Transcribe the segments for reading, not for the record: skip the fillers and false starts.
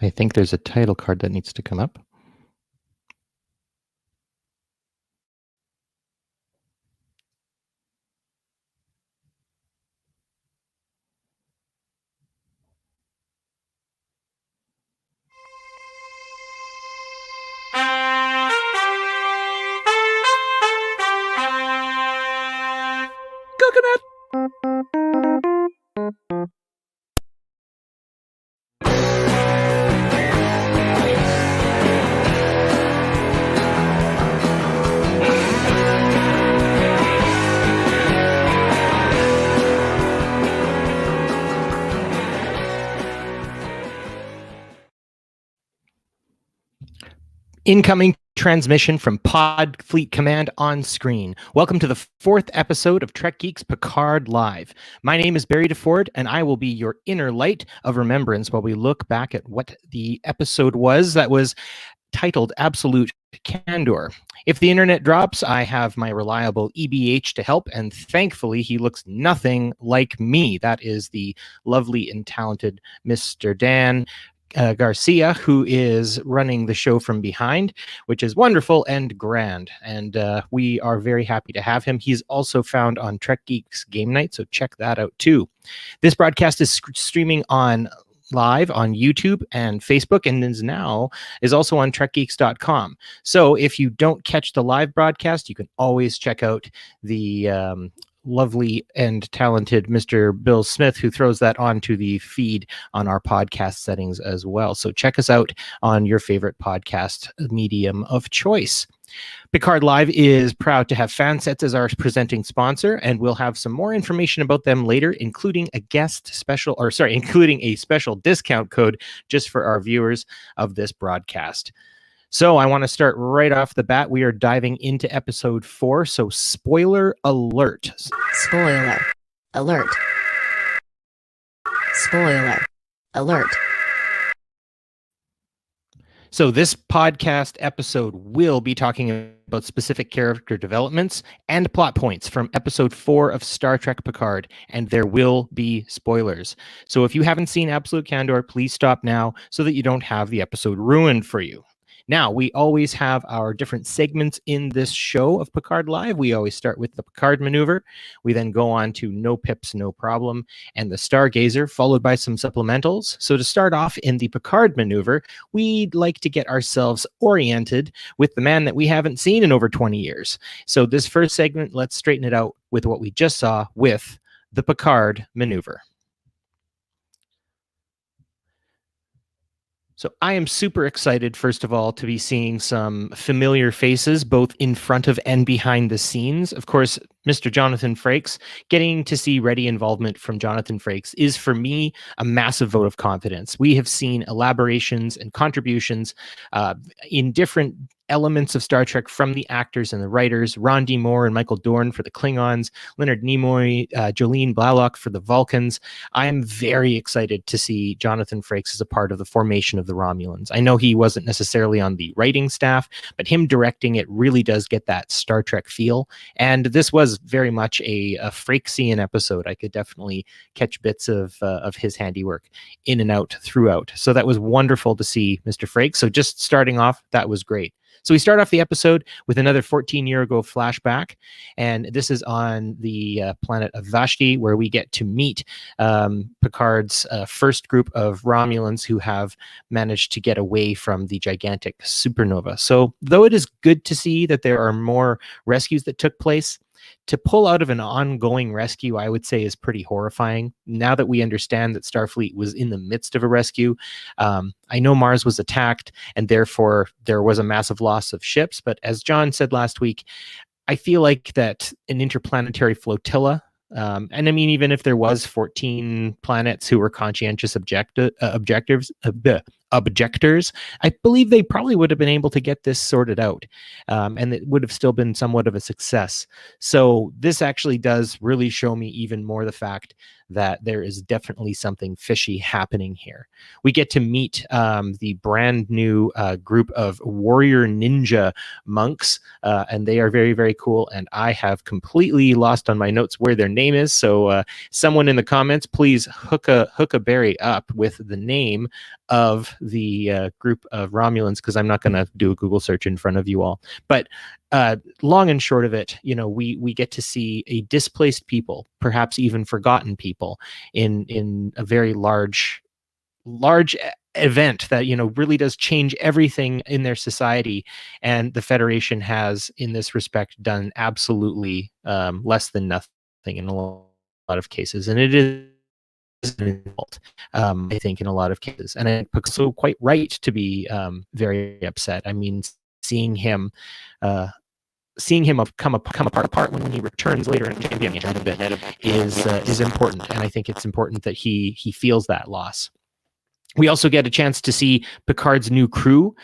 I think there's a title card that needs to come up. Coconut! Incoming transmission from Pod Fleet Command on screen. Welcome to the 4th episode of Trek Geeks Picard Live. My name is Barry DeFord, and I will be your inner light of remembrance while we look back at what the episode was that was titled Absolute Candor. If the internet drops, I have my reliable EBH to help, and thankfully he looks nothing like me. That is the lovely and talented Mr. Dan Garcia, who is running the show from behind, which is wonderful and grand. And we are very happy to have him. He's also found on Trek Geeks Game Night, so check that out too. This broadcast is streaming on live on YouTube and Facebook, and is also on trekgeeks.com. So if you don't catch the live broadcast, you can always check out the lovely and talented Mr. Bill Smith, who throws that onto the feed on our podcast settings as well. So check us out on your favorite podcast medium of choice. Picard Live is proud to have Fansets as our presenting sponsor, and we'll have some more information about them later, including a special discount code just for our viewers of this broadcast. So I want to start right off the bat. We are diving into episode 4, so spoiler alert. Spoiler alert. Spoiler alert. So this podcast episode will be talking about specific character developments and plot points from episode 4 of Star Trek Picard, and there will be spoilers. So if you haven't seen Absolute Candor, please stop now so that you don't have the episode ruined for you. Now, we always have our different segments in this show of Picard Live. We always start with the Picard maneuver. We then go on to No Pips, No Problem, and the Stargazer, followed by some supplementals. So to start off in the Picard maneuver, we'd like to get ourselves oriented with the man that we haven't seen in over 20 years. So this first segment, let's straighten it out with what we just saw with the Picard maneuver. So I am super excited, first of all, to be seeing some familiar faces, both in front of and behind the scenes. Of course, Mr. Jonathan Frakes, getting to see ready involvement from Jonathan Frakes is, for me, a massive vote of confidence. We have seen elaborations and contributions in different elements of Star Trek from the actors and the writers, Ron D. Moore and Michael Dorn for the Klingons, Leonard Nimoy, Jolene Blalock for the Vulcans. I am very excited to see Jonathan Frakes as a part of the formation of the Romulans. I know he wasn't necessarily on the writing staff, but him directing it really does get that Star Trek feel. And this was very much a Frakesian episode. I could definitely catch bits of his handiwork in and out throughout. So that was wonderful to see Mr. Frakes. So just starting off, that was great. So we start off the episode with another 14-year-ago flashback, and this is on the planet of Vashti, where we get to meet Picard's first group of Romulans who have managed to get away from the gigantic supernova. So though it is good to see that there are more rescues that took place, to pull out of an ongoing rescue, I would say, is pretty horrifying. Now that we understand that Starfleet was in the midst of a rescue, I know Mars was attacked, and therefore there was a massive loss of ships. But as John said last week, I feel like that an interplanetary flotilla, and I mean, even if there was 14 planets who were conscientious objectors, I believe they probably would have been able to get this sorted out, and it would have still been somewhat of a success. So this actually does really show me even more the fact that there is definitely something fishy happening here. We get to meet the brand new group of warrior ninja monks, and they are very, very cool. And I have completely lost on my notes where their name is. So someone in the comments, please hook a Barry up with the name of the group of Romulans, because I'm not going to do a Google search in front of you all. But long and short of it, we get to see a displaced people, perhaps even forgotten people, in a very large event that really does change everything in their society. And the Federation has, in this respect, done absolutely less than nothing in a lot of cases, and it is an insult, I think, in a lot of cases. And I think Picard's so quite right to be very upset. I mean, seeing him come apart when he returns later in Champion is important, and I think it's important that he feels that loss. We also get a chance to see Picard's new crew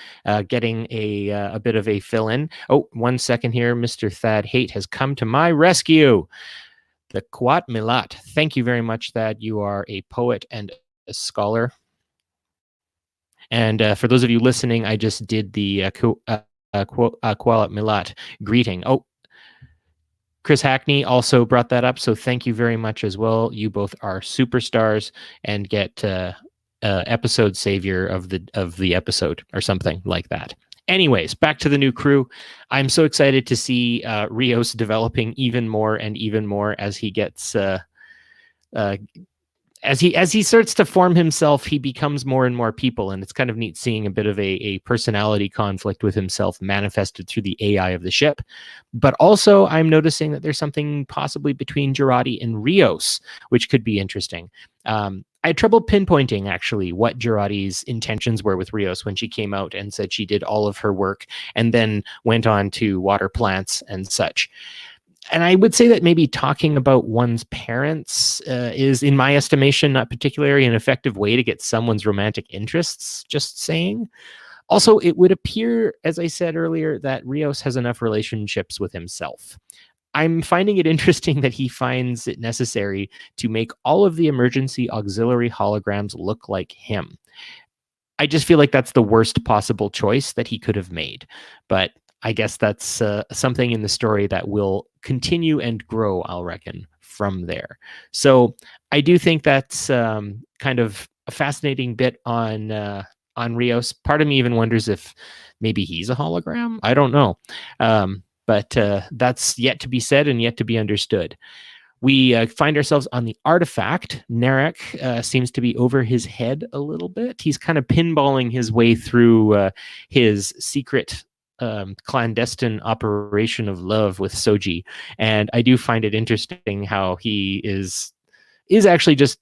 getting a bit of a fill-in. Oh, 1 second here. Mr. Thad Haight has come to my rescue. The Quat Milat. Thank you very much, Thad. You are a poet and a scholar. And for those of you listening, I just did the Quat Milat greeting. Oh, Chris Hackney also brought that up, so thank you very much as well. You both are superstars and get episode savior of the episode or something like that. Anyways, back to the new crew. I'm so excited to see Rios developing even more and even more as he gets as he starts to form himself. He becomes more and more people, and it's kind of neat seeing a bit of a personality conflict with himself manifested through the AI of the ship. But also, I'm noticing that there's something possibly between Jurati and Rios, which could be interesting. I had trouble pinpointing, actually, what Jurati's intentions were with Rios when she came out and said she did all of her work and then went on to water plants and such. And I would say that maybe talking about one's parents is, in my estimation, not particularly an effective way to get someone's romantic interests, just saying. Also, it would appear, as I said earlier, that Rios has enough relationships with himself. I'm finding it interesting that he finds it necessary to make all of the emergency auxiliary holograms look like him. I just feel like that's the worst possible choice that he could have made. But I guess that's something in the story that will continue and grow, I'll reckon, from there. So I do think that's kind of a fascinating bit on Rios. Part of me even wonders if maybe he's a hologram. I don't know. But that's yet to be said and yet to be understood. We find ourselves on the artifact. Narek seems to be over his head a little bit. He's kind of pinballing his way through his secret clandestine operation of love with Soji. And I do find it interesting how he is actually just,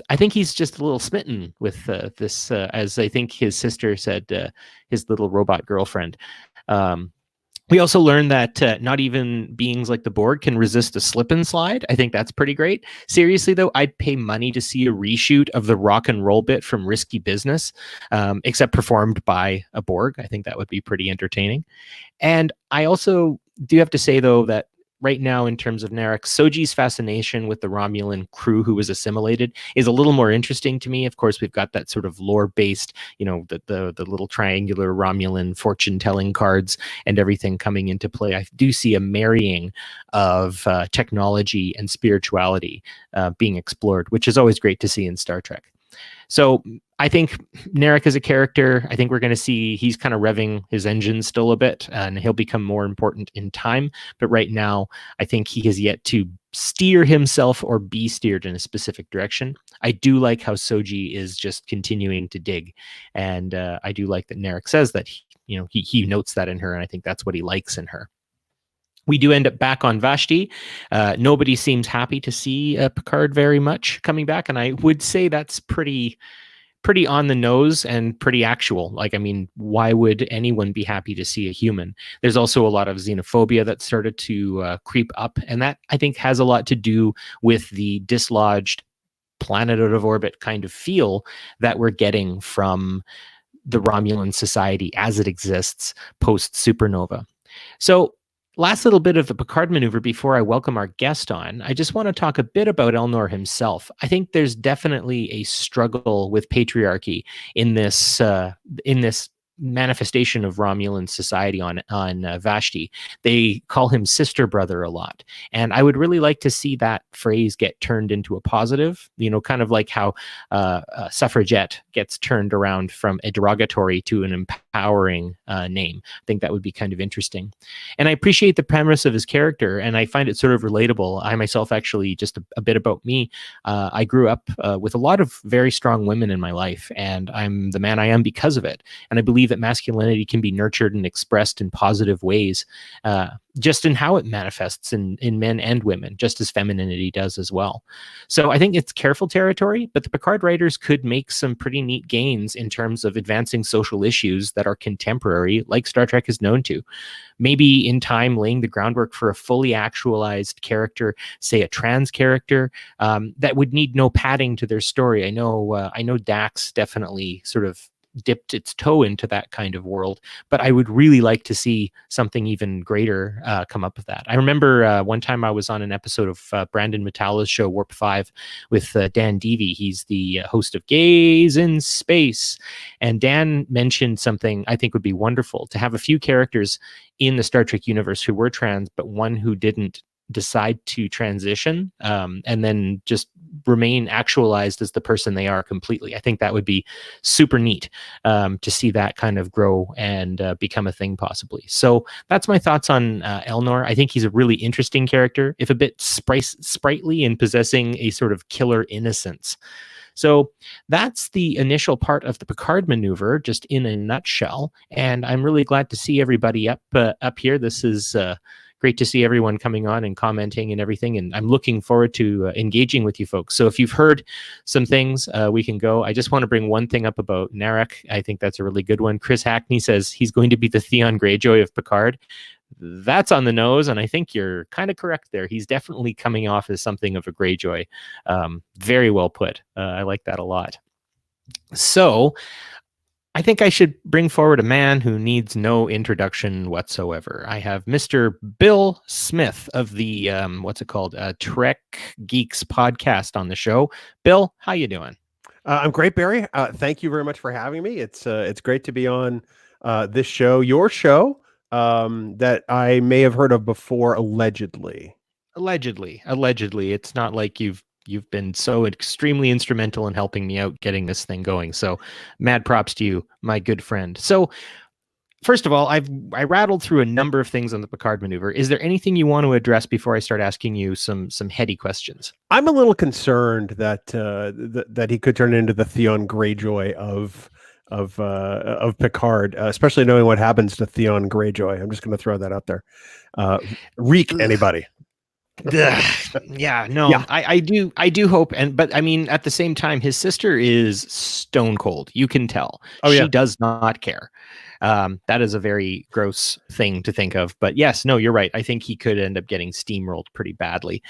I think he's just a little smitten with this, as I think his sister said, his little robot girlfriend. We also learned that not even beings like the Borg can resist a slip and slide. I think that's pretty great. Seriously, though, I'd pay money to see a reshoot of the rock and roll bit from Risky Business, except performed by a Borg. I think that would be pretty entertaining. And I also do have to say, though, that right now, in terms of Narek, Soji's fascination with the Romulan crew who was assimilated is a little more interesting to me. Of course, we've got that sort of lore-based, the little triangular Romulan fortune-telling cards and everything coming into play. I do see a marrying of technology and spirituality being explored, which is always great to see in Star Trek. So I think Narek is a character. I think we're going to see he's kind of revving his engine still a bit, and he'll become more important in time. But right now, I think he has yet to steer himself or be steered in a specific direction. I do like how Soji is just continuing to dig. And I do like that Narek says that he notes that in her, and I think that's what he likes in her. We do end up back on Vashti. Nobody seems happy to see Picard very much coming back, and I would say that's pretty on the nose and pretty actual. Like, I mean, why would anyone be happy to see a human? There's also a lot of xenophobia that started to creep up, and that, I think, has a lot to do with the dislodged planet out of orbit kind of feel that we're getting from the Romulan society as it exists post-supernova. So, last little bit of the Picard maneuver before I welcome our guest on. I just want to talk a bit about Elnor himself. I think there's definitely a struggle with patriarchy in this manifestation of Romulan society on Vashti. They call him sister brother a lot, and I would really like to see that phrase get turned into a positive. Kind of like how suffragette gets turned around from a derogatory to an empowering name. I think that would be kind of interesting, and I appreciate the premise of his character, and I find it sort of relatable. I myself, actually, just a bit about me. I grew up with a lot of very strong women in my life, and I'm the man I am because of it. And I believe that masculinity can be nurtured and expressed in positive ways, just in how it manifests in men and women, just as femininity does as well. So I think it's careful territory, but the Picard writers could make some pretty neat gains in terms of advancing social issues that are contemporary, like Star Trek is known to. Maybe in time laying the groundwork for a fully actualized character, say a trans character, that would need no padding to their story. I know Dax definitely sort of dipped its toe into that kind of world, but I would really like to see something even greater come up of that. I remember one time I was on an episode of Brandon Metallo's show Warp 5 with Dan Deavy. He's the host of Gaze in Space, and Dan mentioned something I think would be wonderful: to have a few characters in the Star Trek universe who were trans, but one who didn't decide to transition and then just remain actualized as the person they are completely. I think that would be super neat to see that kind of grow and become a thing possibly. So that's my thoughts on Elnor. I think he's a really interesting character, if a bit sprightly and possessing a sort of killer innocence. So that's the initial part of the Picard maneuver, just in a nutshell. And I'm really glad to see everybody up here. This is great to see everyone coming on and commenting and everything. And I'm looking forward to engaging with you folks. So if you've heard some things, we can go. I just want to bring one thing up about Narek. I think that's a really good one. Chris Hackney says he's going to be the Theon Greyjoy of Picard. That's on the nose, and I think you're kind of correct there. He's definitely coming off as something of a Greyjoy. Very well put. I like that a lot. So I think I should bring forward a man who needs no introduction whatsoever. I have Mr. Bill Smith of the Trek Geeks podcast on the show. Bill, how you doing? I'm great, Barry. Thank you very much for having me. It's great to be on this show, your show, that I may have heard of before, allegedly. Allegedly. It's not like you've been so extremely instrumental in helping me out getting this thing going. So mad props to you, my good friend. So first of all, I rattled through a number of things on the Picard maneuver. Is there anything you want to address before I start asking you some heady questions? I'm a little concerned that that he could turn into the Theon Greyjoy of Picard, especially knowing what happens to Theon Greyjoy. I'm just going to throw that out there. Reek anybody. Yeah, no, yeah. I do hope, but I mean, at the same time, his sister is stone cold. You can tell. She does not care. That is a very gross thing to think of. But yes, no, you're right. I think he could end up getting steamrolled pretty badly.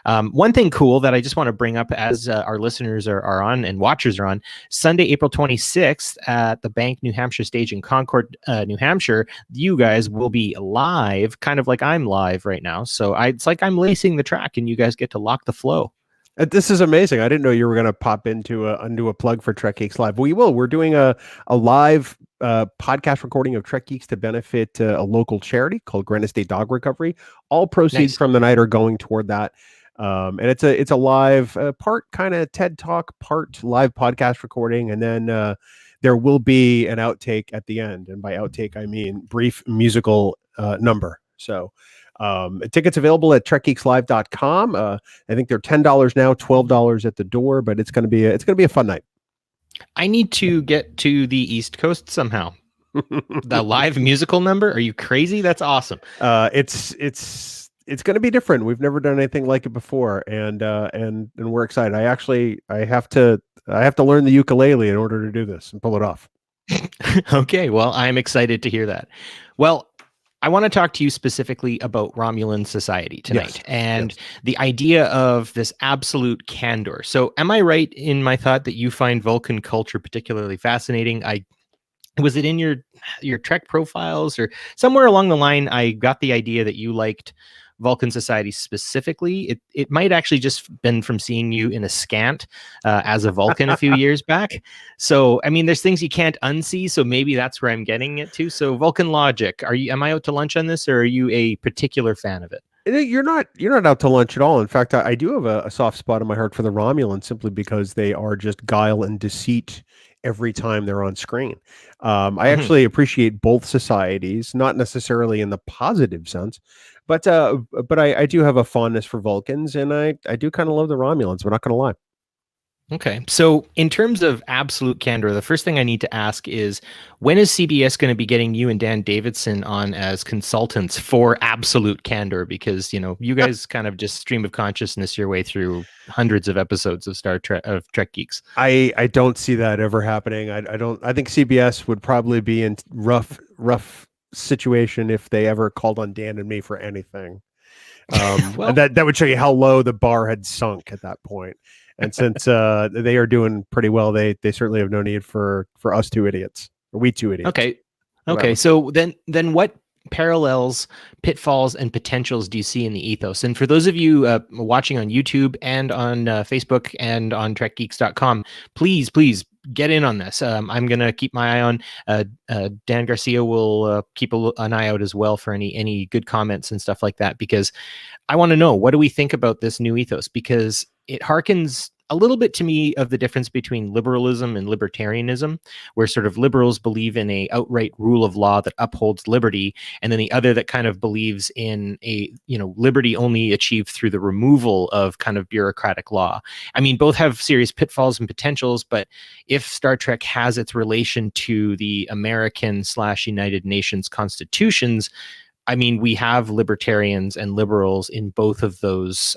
One thing cool that I just want to bring up as our listeners are on and watchers are on, Sunday, April 26th at the Bank, New Hampshire stage in Concord, New Hampshire, you guys will be live, kind of like I'm live right now. So it's like I'm lacing the track and you guys get to lock the flow. This is amazing. I didn't know you were going to pop into a plug for Trek Geeks Live. We will. We're doing a live podcast recording of Trek Geeks to benefit a local charity called Granite State Dog Recovery. All proceeds from the night are going toward that. And it's a live part kind of TED Talk, part live podcast recording, and then there will be an outtake at the end. And by outtake, I mean brief musical number. So tickets available at trekgeekslive.com. I think they're $10 now, $12 at the door, but it's going to be a fun night. I need to get to the East Coast somehow. The live musical number? Are you crazy? That's awesome. It's going to be different. We've never done anything like it before, and we're excited. I have to learn the ukulele in order to do this and pull it off. Okay, well, I'm excited to hear that. Well, I want to talk to you specifically about Romulan society tonight and the idea of this absolute candor. So am I right in my thought that you find Vulcan culture particularly fascinating? Was it in your Trek profiles or somewhere along the line, I got the idea that you liked Vulcan society specifically. It might actually just been from seeing you in a scant as a Vulcan a few years back. So I mean, there's things you can't unsee. So maybe that's where I'm getting it to. So Vulcan logic. Am I out to lunch on this, or are you a particular fan of it? You're not out to lunch at all. In fact, I do have a soft spot in my heart for the Romulans simply because they are just guile and deceit every time they're on screen. I actually appreciate both societies, not necessarily in the positive sense, but I do have a fondness for Vulcans, and I do kind of love the Romulans. I'm not going to lie. Okay. So, in terms of absolute candor, the first thing I need to ask is, when is CBS going to be getting you and Dan Davidson on as consultants for absolute candor? Because, you guys kind of just stream of consciousness your way through hundreds of episodes of Trek Geeks. I don't see that ever happening. I think CBS would probably be in rough situation if they ever called on Dan and me for anything. Well, that would show you how low the bar had sunk at that point. And since they are doing pretty well, they certainly have no need for us two idiots, or we two idiots. Okay. Whatever. So then what parallels, pitfalls, and potentials do you see in the ethos? And for those of you watching on YouTube and on Facebook and on TrekGeeks.com, please get in on this. I'm going to keep my eye on. Dan Garcia will keep an eye out as well for any good comments and stuff like that, because I want to know, what do we think about this new ethos? Because it harkens a little bit to me of the difference between liberalism and libertarianism, where sort of liberals believe in a outright rule of law that upholds liberty, and then the other that kind of believes in a, liberty only achieved through the removal of kind of bureaucratic law. I mean, both have serious pitfalls and potentials, but if Star Trek has its relation to the American/United Nations constitutions, I mean, we have libertarians and liberals in both of those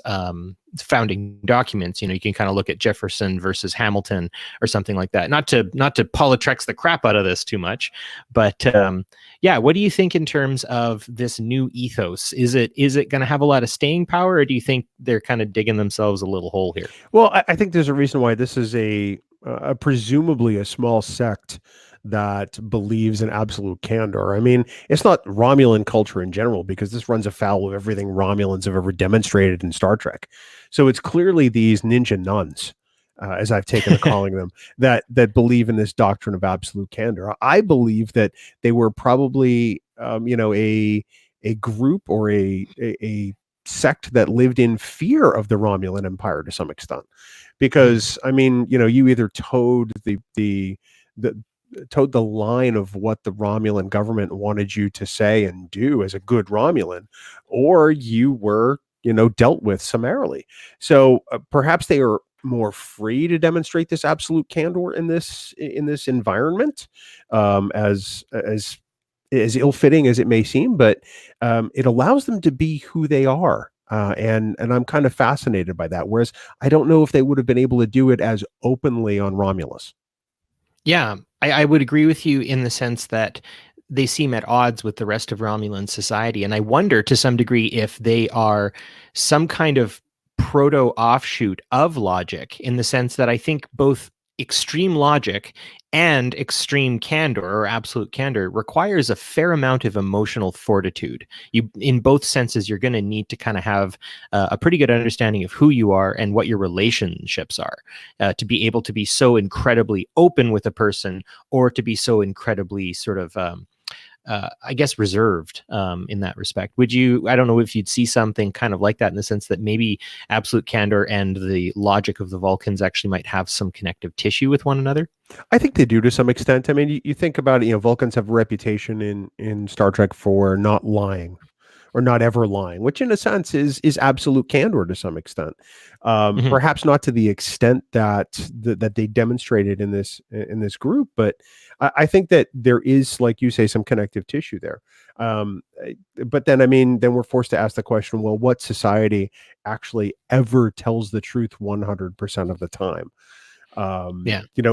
founding documents. You can kind of look at Jefferson versus Hamilton or something like that. Not to Politrex the crap out of this too much, but what do you think in terms of this new ethos? Is it going to have a lot of staying power, or do you think they're kind of digging themselves a little hole here? Well, I think there's a reason why this is a presumably a small sect that believes in absolute candor. I mean, it's not Romulan culture in general, because this runs afoul of everything Romulans have ever demonstrated in Star Trek. So it's clearly these ninja nuns, as I've taken to calling them, that believe in this doctrine of absolute candor. I believe that they were probably, a group or a sect that lived in fear of the Romulan Empire to some extent, because I mean, you either towed the line of what the Romulan government wanted you to say and do as a good Romulan, or you were, dealt with summarily. So perhaps they are more free to demonstrate this absolute candor in this environment, as ill-fitting as it may seem, but it allows them to be who they are. And I'm kind of fascinated by that. Whereas I don't know if they would have been able to do it as openly on Romulus. Yeah, I would agree with you in the sense that they seem at odds with the rest of Romulan society. And I wonder to some degree if they are some kind of proto offshoot of logic, in the sense that I think both extreme logic and extreme candor or absolute candor requires a fair amount of emotional fortitude. In both senses, you're going to need to kind of have a pretty good understanding of who you are and what your relationships are, to be able to be so incredibly open with a person, or to be so incredibly sort of I guess reserved in that respect. I don't know if you'd see something kind of like that, in the sense that maybe absolute candor and the logic of the Vulcans actually might have some connective tissue with one another? I think they do to some extent. I mean, you think about it, Vulcans have a reputation in Star Trek for not lying, or not ever lying, which in a sense is absolute candor to some extent. Perhaps not to the extent that they demonstrated in this group, but I think that there is, like you say, some connective tissue there. But then, I mean, then we're forced to ask the question, well, what society actually ever tells the truth 100% of the time?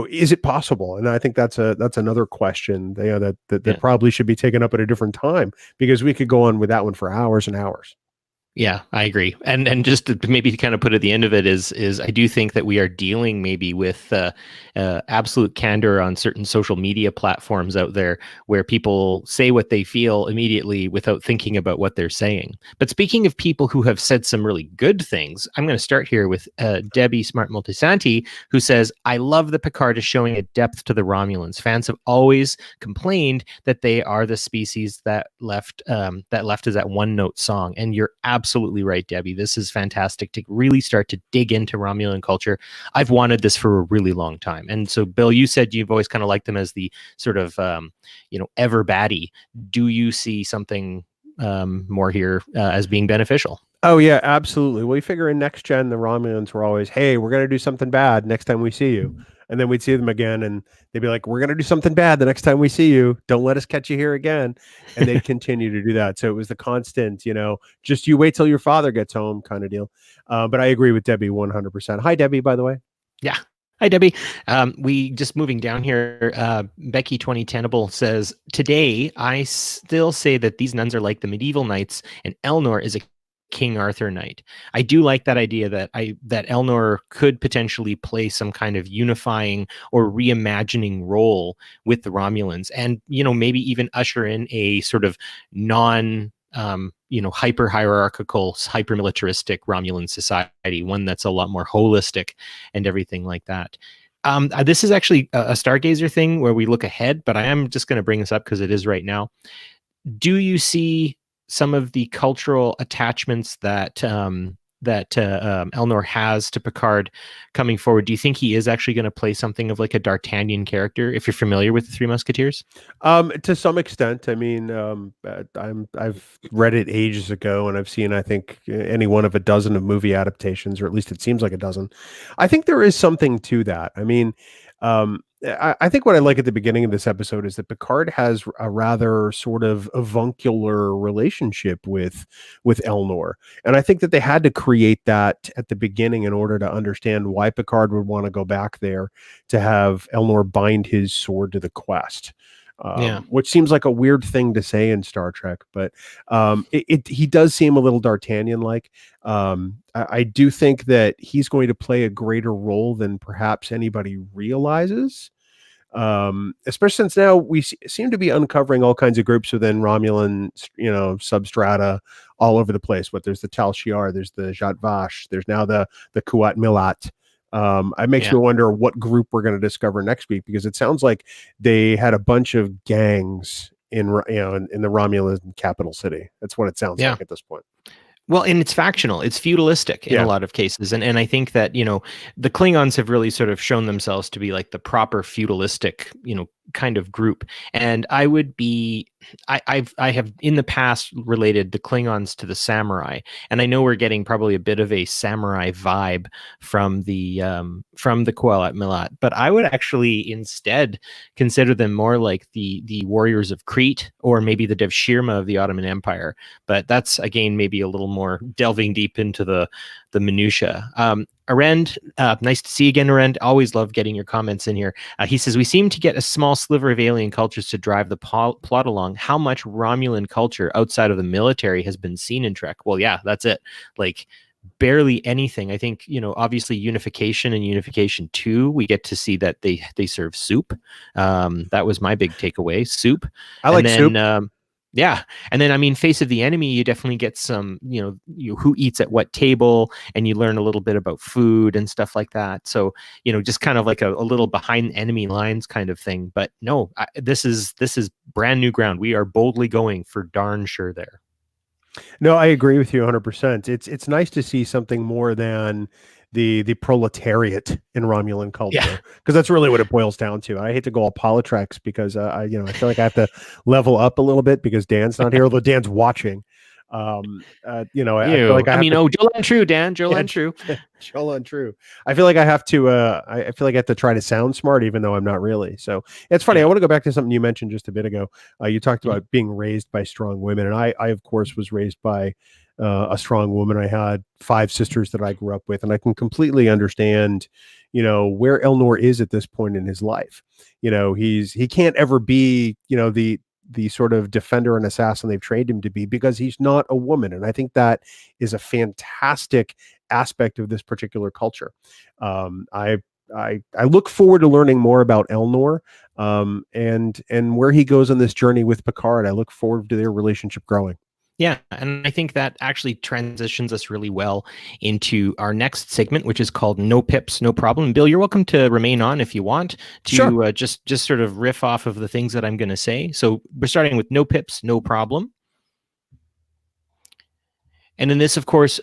Is it possible? And I think that's another question that probably should be taken up at a different time, because we could go on with that one for hours and hours. Yeah, I agree. And just to maybe kind of put at the end of it is I do think that we are dealing maybe with absolute candor on certain social media platforms out there where people say what they feel immediately without thinking about what they're saying. But speaking of people who have said some really good things, I'm going to start here with Debbie Smart Multisanti, who says, "I love that Picard is showing a depth to the Romulans. Fans have always complained that they are the species that left as that one note song, and you're absolutely right, Debbie. This is fantastic to really start to dig into Romulan culture. I've wanted this for a really long time." And so, Bill, you said you've always kind of liked them as the sort of ever baddie. Do you see something more here as being beneficial? Oh yeah, absolutely. We figure in next gen, the Romulans were always, "Hey, we're gonna do something bad next time we see you," and then we'd see them again, and they'd be like, "We're gonna do something bad the next time we see you. Don't let us catch you here again," and they'd continue to do that. So it was the constant, just you wait till your father gets home kind of deal. But I agree with Debbie 100%. Hi, Debbie, by the way. Yeah. Hi, Debbie. We just moving down here. Becky 20 Tenable says, "Today, I still say that these nuns are like the medieval knights, and Elnor is a King Arthur knight." I do like that idea that Elnor could potentially play some kind of unifying or reimagining role with the Romulans, and maybe even usher in a sort of non hyper hierarchical, hyper militaristic Romulan society, one that's a lot more holistic and everything like that. This is actually a Stargazer thing where we look ahead, but I am just going to bring this up because it is right now. Do you see some of the cultural attachments that Elnor has to Picard coming forward? Do you think he is actually going to play something of like a D'Artagnan character, if you're familiar with the Three Musketeers? To some extent. I mean, I've read it ages ago, and I've seen, I think, any one of a dozen of movie adaptations, or at least it seems like a dozen. I think there is something to that. I mean, I think what I like at the beginning of this episode is that Picard has a rather sort of avuncular relationship with Elnor, and I think that they had to create that at the beginning in order to understand why Picard would want to go back there to have Elnor bind his sword to the quest. Which seems like a weird thing to say in Star Trek, but he does seem a little D'Artagnan-like. I do think that he's going to play a greater role than perhaps anybody realizes, especially since now we seem to be uncovering all kinds of groups within Romulan, substrata all over the place. There's the Tal Shiar, there's the Zhat Vash, there's now the Kuat Milat. It makes me wonder what group we're going to discover next week, because it sounds like they had a bunch of gangs in the Romulan capital city. That's what it sounds like at this point. Well, and it's factional, it's feudalistic in a lot of cases. And I think that, the Klingons have really sort of shown themselves to be like the proper feudalistic, kind of group. And I have in the past related the Klingons to the samurai, and I know we're getting probably a bit of a samurai vibe from the Kualat Milat, but I would actually instead consider them more like the warriors of Crete, or maybe the Devshirme of the Ottoman Empire. But that's, again, maybe a little more delving deep into the minutia. Arend, nice to see you again, Arend. Always love getting your comments in here. He says, "We seem to get a small sliver of alien cultures to drive the plot along. How much Romulan culture outside of the military has been seen in Trek?" Well, yeah, that's it. Like, barely anything. I think, obviously Unification and Unification 2, we get to see that they serve soup. That was my big takeaway, soup. I like soup. Yeah. And then, I mean, Face of the Enemy, you definitely get some, who eats at what table, and you learn a little bit about food and stuff like that. So, just kind of like a little behind enemy lines kind of thing. But no, this is brand new ground. We are boldly going for darn sure there. No, I agree with you 100%. It's nice to see something more than the proletariat in Romulan culture, because that's really what it boils down to. I hate to go all Politrex because I feel like I have to level up a little bit because Dan's not here, although Dan's watching. I feel like Joel Untrue, Dan, Joel Untrue. Joel Untrue. I feel like I have to I feel like I have to try to sound smart, even though I'm not really. So it's funny. I want to go back to something you mentioned just a bit ago. You talked about being raised by strong women, and I of course was raised by a strong woman. I had 5 sisters that I grew up with, and I can completely understand, where Elnor is at this point in his life. He can't ever be, the sort of defender and assassin they've trained him to be, because he's not a woman. And I think that is a fantastic aspect of this particular culture. I look forward to learning more about Elnor, and where he goes on this journey with Picard. I look forward to their relationship growing. Yeah, and I think that actually transitions us really well into our next segment, which is called No Pips, No Problem. Bill, you're welcome to remain on if you want to. Sure. Just sort of riff off of the things that I'm going to say. So we're starting with No Pips, No Problem. And in this, of course,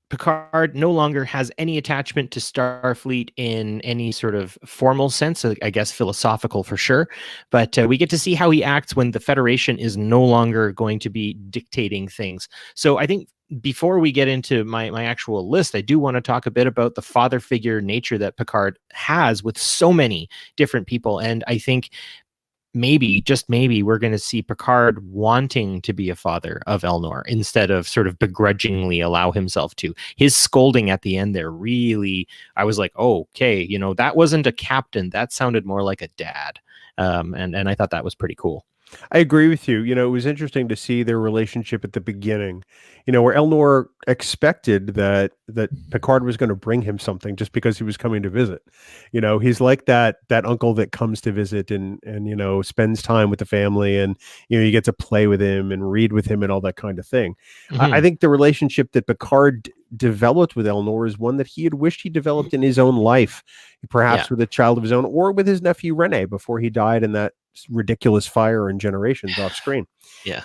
Picard no longer has any attachment to Starfleet in any sort of formal sense, I guess philosophical for sure. But we get to see how he acts when the Federation is no longer going to be dictating things. So I think before we get into my actual list, I do want to talk a bit about the father figure nature that Picard has with so many different people. And I think maybe, just maybe, we're going to see Picard wanting to be a father of Elnor instead of sort of begrudgingly allow himself to. His scolding at the end there really, I was like, oh, okay, that wasn't a captain. That sounded more like a dad. And I thought that was pretty cool. I agree with you. It was interesting to see their relationship at the beginning, where Elnor expected that Picard was going to bring him something just because he was coming to visit. He's like that uncle that comes to visit and spends time with the family, and you get to play with him and read with him and all that kind of thing. Mm-hmm. I think the relationship that Picard developed with Elnor is one that he had wished he developed in his own life, perhaps with a child of his own, or with his nephew Rene before he died in that ridiculous fire and Generations off screen. Yeah.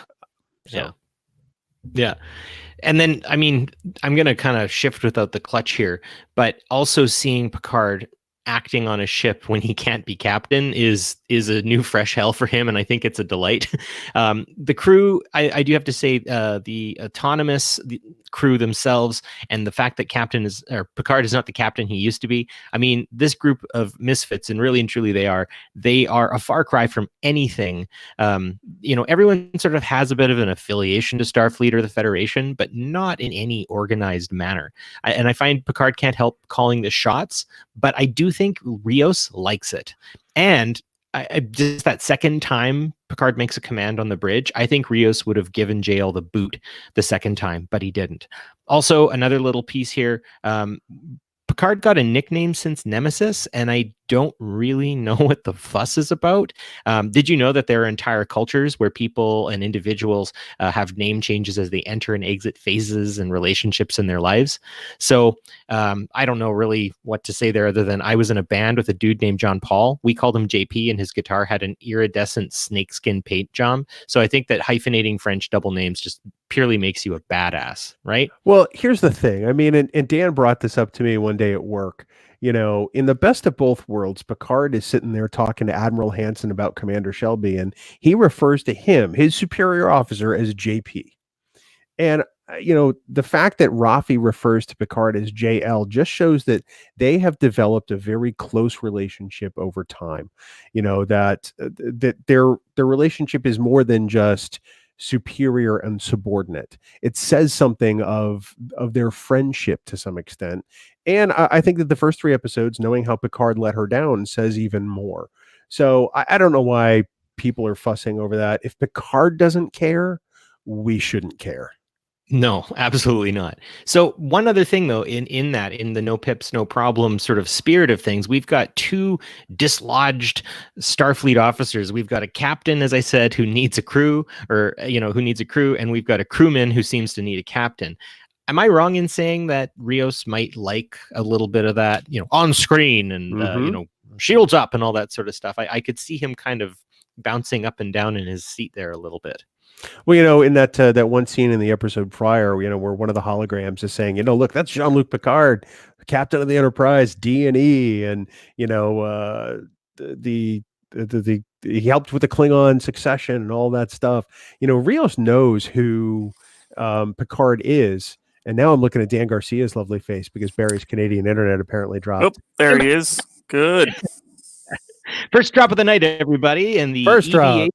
And then, I mean, I'm going to kind of shift without the clutch here, but also seeing Picard acting on a ship when he can't be captain is a new fresh hell for him, and I think it's a delight. The crew, I do have to say, the autonomous crew themselves, and the fact that Picard is not the captain he used to be. I mean, this group of misfits, and really and truly they are a far cry from anything. Everyone sort of has a bit of an affiliation to Starfleet or the Federation, but not in any organized manner. And I find Picard can't help calling the shots, but I do think Rios likes it. And I just that second time Picard makes a command on the bridge, I think Rios would have given Jael the boot the second time, but he didn't. Also, another little piece here. Picard got a nickname since Nemesis, and I don't really know what the fuss is about. Did you know that there are entire cultures where people and individuals have name changes as they enter and exit phases and relationships in their lives? So I don't know really what to say there other than I was in a band with a dude named John Paul. We called him JP, and his guitar had an iridescent snakeskin paint job. So I think that hyphenating French double names just purely makes you a badass, right? Well, here's the thing. I mean, and Dan brought this up to me one day at work. In the best of both worlds, Picard is sitting there talking to Admiral Hansen about Commander Shelby, and he refers to him, his superior officer, as JP. And, the fact that Raffi refers to Picard as JL just shows that they have developed a very close relationship over time. That their relationship is more than just superior and subordinate. It says something of their friendship to some extent. And I think that the first 3 episodes, knowing how Picard let her down, says even more. So I don't know why people are fussing over that. If Picard doesn't care, we shouldn't care. No, absolutely not. So one other thing, though, in the no pips, no problem sort of spirit of things, we've got 2 dislodged Starfleet officers. We've got a captain, as I said, who needs a crew, and we've got a crewman who seems to need a captain. Am I wrong in saying that Rios might like a little bit of that, on screen and, shields up and all that sort of stuff? I could see him kind of bouncing up and down in his seat there a little bit. Well, in that one scene in the episode prior, where one of the holograms is saying, look, that's Jean-Luc Picard, captain of the Enterprise, D&E, and he helped with the Klingon succession and all that stuff. Rios knows who Picard is. And now I'm looking at Dan Garcia's lovely face because Barry's Canadian internet apparently dropped. Oh, there he is. Good. First drop of the night, everybody. And the first drop.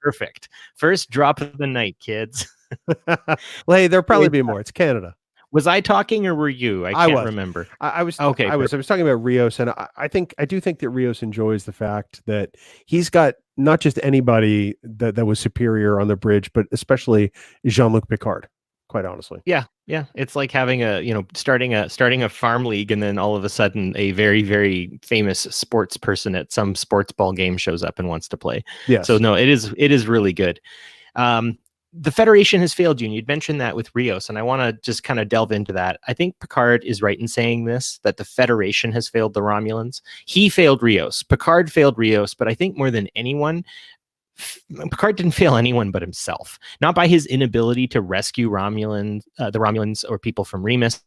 Perfect. First drop of the night, kids. Well, hey, there'll probably be more. It's Canada. Was I talking or were you? I I can't was. remember. I was. Okay, I was talking about Rios, and I do think that Rios enjoys the fact that he's got not just anybody that was superior on the bridge, but especially Jean-Luc Picard. Quite honestly. Yeah, yeah. It's like having starting a farm league, and then all of a sudden a very, very famous sports person at some sports ball game shows up and wants to play. Yes. So no, it is really good. The Federation has failed you, and you'd mentioned that with Rios, and I want to just kind of delve into that. I think Picard is right in saying this, that the Federation has failed the Romulans. He failed Rios. Picard failed Rios, but I think more than anyone, Picard didn't fail anyone but himself, not by his inability to rescue the Romulans or people from Remus,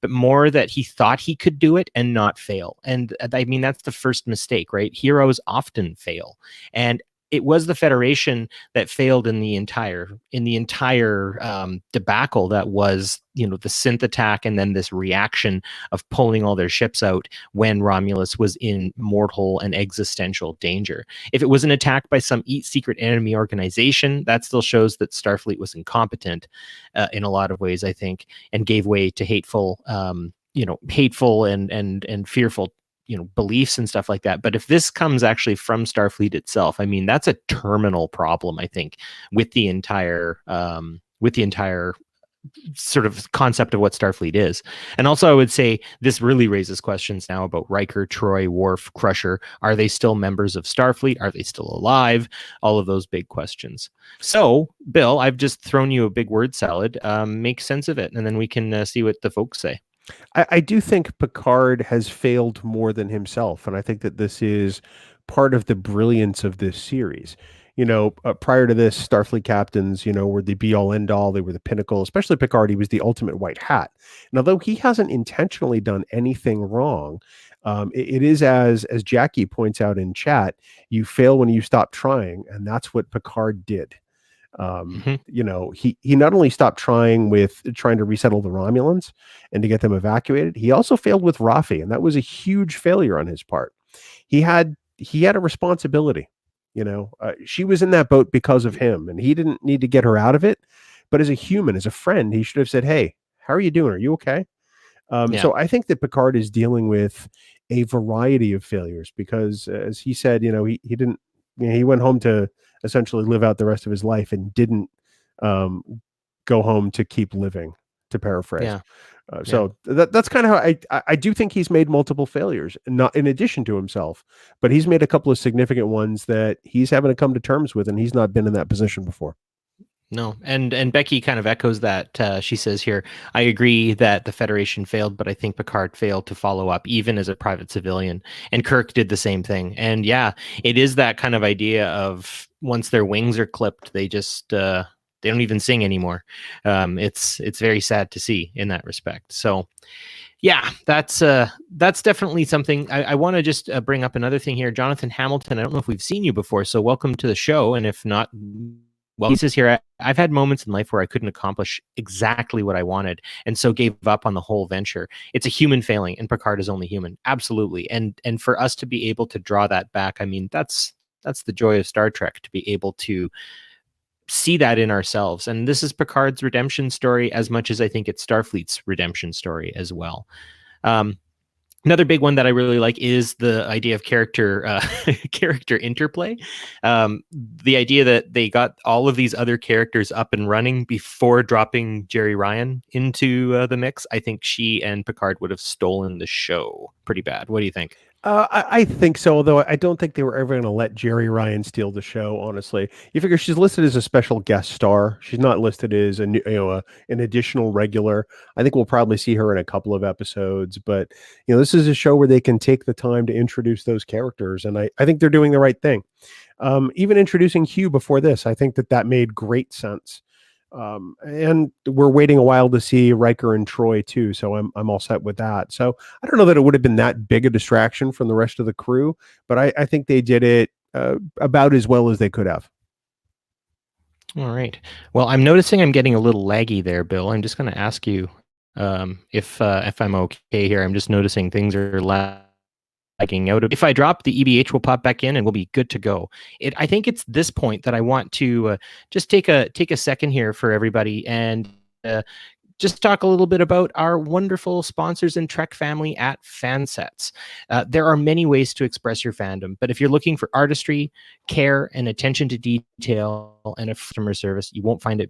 but more that he thought he could do it and not fail. And I mean, that's the first mistake, right? Heroes often fail. And it was the Federation that failed in the entire debacle that was, the synth attack, and then this reaction of pulling all their ships out when Romulus was in mortal and existential danger. If it was an attack by some secret enemy organization, that still shows that Starfleet was incompetent in a lot of ways, I think, and gave way to hateful and fearful beliefs and stuff like that. But if this comes actually from Starfleet itself, I mean, that's a terminal problem, I think, with the entire sort of concept of what Starfleet is. And also, I would say this really raises questions now about Riker, Troy, Worf, Crusher. Are they still members of Starfleet? Are they still alive? All of those big questions. So, Bill, I've just thrown you a big word salad. Make sense of it, and then we can see what the folks say. I do think Picard has failed more than himself, and I think that this is part of the brilliance of this series. Prior to this, Starfleet captains, were the be-all, end-all. They were the pinnacle. Especially Picard, he was the ultimate white hat. And although he hasn't intentionally done anything wrong, it is as Jackie points out in chat, you fail when you stop trying, and that's what Picard did. He not only stopped trying to resettle the Romulans and to get them evacuated, he also failed with Rafi, and that was a huge failure on his part. He had a responsibility. She was in that boat because of him, and he didn't need to get her out of it. But as a human, as a friend, he should have said, "Hey, how are you doing? Are you okay?" So I think that Picard is dealing with a variety of failures because, as he said, he didn't. He went home to essentially live out the rest of his life and didn't go home to keep living, to paraphrase. Yeah. So that's kind of how I do think he's made multiple failures, not in addition to himself, but he's made a couple of significant ones that he's having to come to terms with, and he's not been in that position before. No, and Becky kind of echoes that. She says here, I agree that the Federation failed, but I think Picard failed to follow up, even as a private civilian. And Kirk did the same thing. And yeah, it is that kind of idea of once their wings are clipped, they just they don't even sing anymore. It's very sad to see in that respect. So yeah, that's definitely something. I want to just bring up another thing here. Jonathan Hamilton, I don't know if we've seen you before, so welcome to the show. And if not, well, he says here, I've had moments in life where I couldn't accomplish exactly what I wanted, and so gave up on the whole venture. It's a human failing, and Picard is only human. Absolutely. And for us to be able to draw that back, I mean, that's the joy of Star Trek, to be able to see that in ourselves. And this is Picard's redemption story as much as I think it's Starfleet's redemption story as well. Another big one that I really like is the idea of character interplay. The idea that they got all of these other characters up and running before dropping Jerry Ryan into the mix. I think she and Picard would have stolen the show pretty bad. What do you think? I think so, although I don't think they were ever going to let Jerry Ryan steal the show, honestly. You figure she's listed as a special guest star. She's not listed as an additional regular. I think we'll probably see her in a couple of episodes, but this is a show where they can take the time to introduce those characters, and I think they're doing the right thing. Even introducing Hugh before this, I think that made great sense. And we're waiting a while to see Riker and Troy too, so I'm all set with that. So I don't know that it would have been that big a distraction from the rest of the crew, but I think they did it about as well as they could have. All right. Well, I'm noticing I'm getting a little laggy there, Bill. I'm just going to ask you if I'm okay here. I'm just noticing things are lagging out. If I drop, the EBH will pop back in and we'll be good to go. I think it's this point that I want to just take a second here for everybody and just talk a little bit about our wonderful sponsors and Trek family at Fansets. There are many ways to express your fandom, but if you're looking for artistry, care, and attention to detail and a customer service, you won't find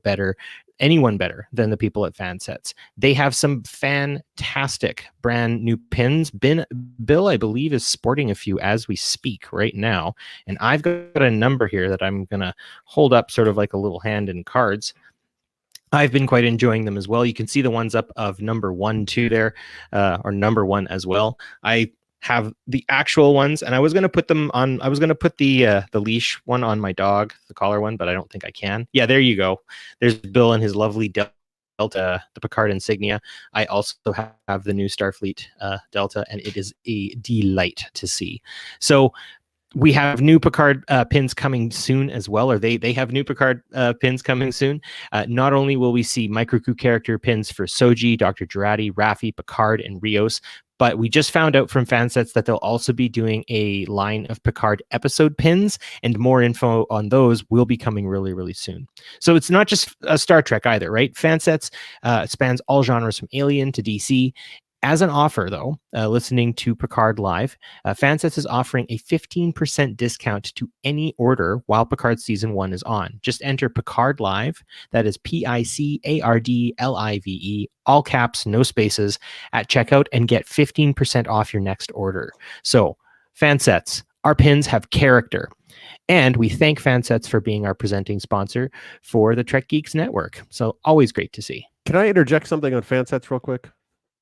anyone better than the people at Fansets. They have some fantastic brand new pins. Bill, I believe, is sporting a few as we speak right now, and I've got a number here that I'm going to hold up sort of like a little hand in cards. I've been quite enjoying them as well. You can see the ones up of number 1, 2 there, or number 1 as well. I have the actual ones, and I was going to put them on. I was going to put the leash one on my dog, the collar one, but I don't think I can. Yeah, there you go. There's Bill and his lovely Delta, the Picard insignia. I also have the new Starfleet Delta, and it is a delight to see. So we have new Picard pins coming soon as well, or they have new Picard pins coming soon. Not only will we see microcrew character pins for Soji, Dr. Jurati, Raffi, Picard, and Rios, but we just found out from Fansets that they'll also be doing a line of Picard episode pins, and more info on those will be coming really, really soon. So it's not just Star Trek either, right? Fansets spans all genres from Alien to DC. As an offer, though, listening to Picard Live, Fansets is offering a 15% discount to any order while Picard Season 1 is on. Just enter Picard Live, that is PICARDLIVE, all caps, no spaces, at checkout, and get 15% off your next order. So, Fansets, our pins have character. And we thank Fansets for being our presenting sponsor for the Trek Geeks Network. So, always great to see. Can I interject something on Fansets real quick?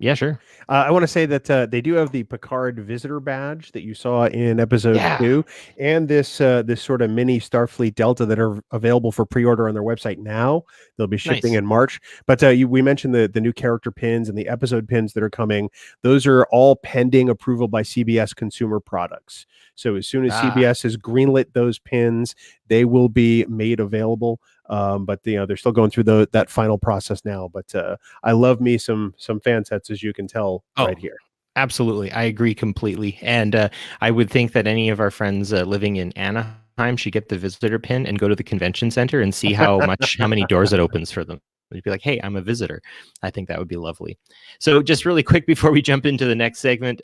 Yeah, sure. I want to say that they do have the Picard visitor badge that you saw in episode 2, and this sort of mini Starfleet Delta that are available for pre-order on their website now. They'll be shipping in March. But we mentioned the new character pins and the episode pins that are coming. Those are all pending approval by CBS Consumer Products. So as soon as CBS has greenlit those pins, they will be made available. But they're still going through that final process now. But I love me some Fansets, as you can tell right here. Absolutely, I agree completely. And I would think that any of our friends living in Anaheim should get the visitor pin and go to the convention center and see how many doors it opens for them. You'd be like, hey, I'm a visitor. I think that would be lovely. So just really quick before we jump into the next segment,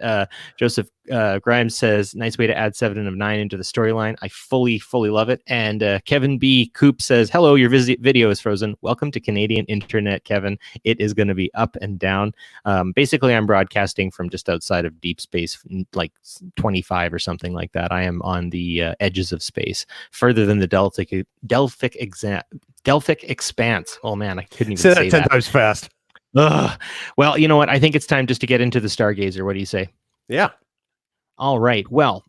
Joseph Grimes says, nice way to add 7 of 9 into the storyline. I fully love it. And Kevin B. Coop says, hello, your video is frozen. Welcome to Canadian internet, Kevin. It is going to be up and down. Basically, I'm broadcasting from just outside of deep space, like 25 or something like that. I am on the edges of space, further than the Delphic expanse. Oh man, I couldn't even say that 10 times fast. Ugh. Well, you know what? I think it's time just to get into the Stargazer. What do you say? Yeah. All right. Well,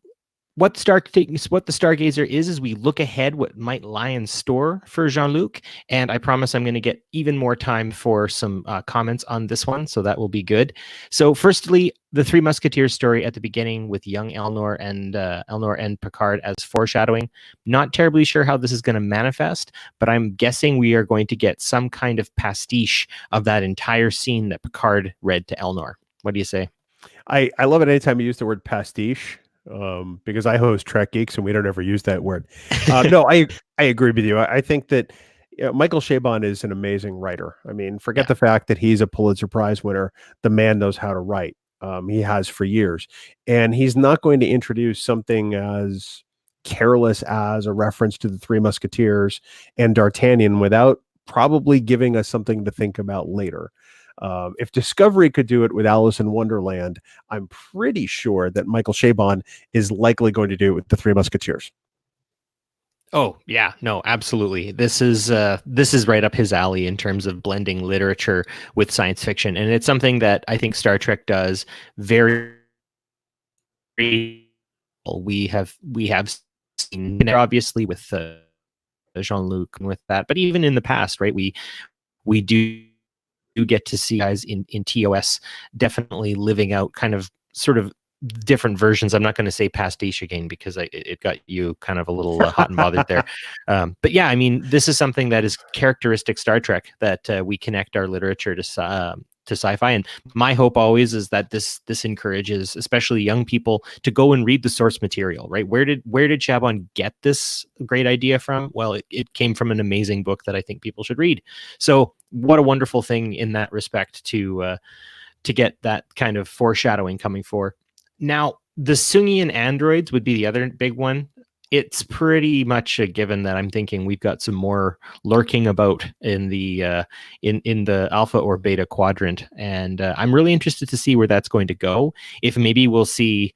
what the Stargazer is we look ahead what might lie in store for Jean-Luc, and I promise I'm going to get even more time for some comments on this one, so that will be good. So firstly, the Three Musketeers story at the beginning with young Elnor and Picard as foreshadowing. Not terribly sure how this is going to manifest, but I'm guessing we are going to get some kind of pastiche of that entire scene that Picard read to Elnor. What do you say? I love it anytime you use the word pastiche. Because I host Trek Geeks and we don't ever use that word. No, I agree with you. I think that Michael Chabon is an amazing writer. I mean, forget the fact that he's a Pulitzer Prize winner. The man knows how to write. He has for years. And he's not going to introduce something as careless as a reference to the Three Musketeers and D'Artagnan without probably giving us something to think about later. If Discovery could do it with Alice in Wonderland, I'm pretty sure that Michael Chabon is likely going to do it with the Three Musketeers. Oh yeah, no, absolutely. This is right up his alley in terms of blending literature with science fiction, and it's something that I think Star Trek does very. We have seen obviously with Jean-Luc and with that, but even in the past, right? We do get to see guys in TOS definitely living out kind of sort of different versions. I'm not going to say pastiche again because it got you kind of a little hot and bothered there. But yeah, I mean, this is something that is characteristic Star Trek, that we connect our literature to sci-fi. And my hope always is that this encourages especially young people to go and read the source material, right? Where did Chabon get this great idea from? Well, it came from an amazing book that I think people should read. So what a wonderful thing in that respect to get that kind of foreshadowing coming for. Now, the Sungian androids would be the other big one. It's pretty much a given that I'm thinking we've got some more lurking about in the in the alpha or beta quadrant, and I'm really interested to see where that's going to go. If maybe we'll see,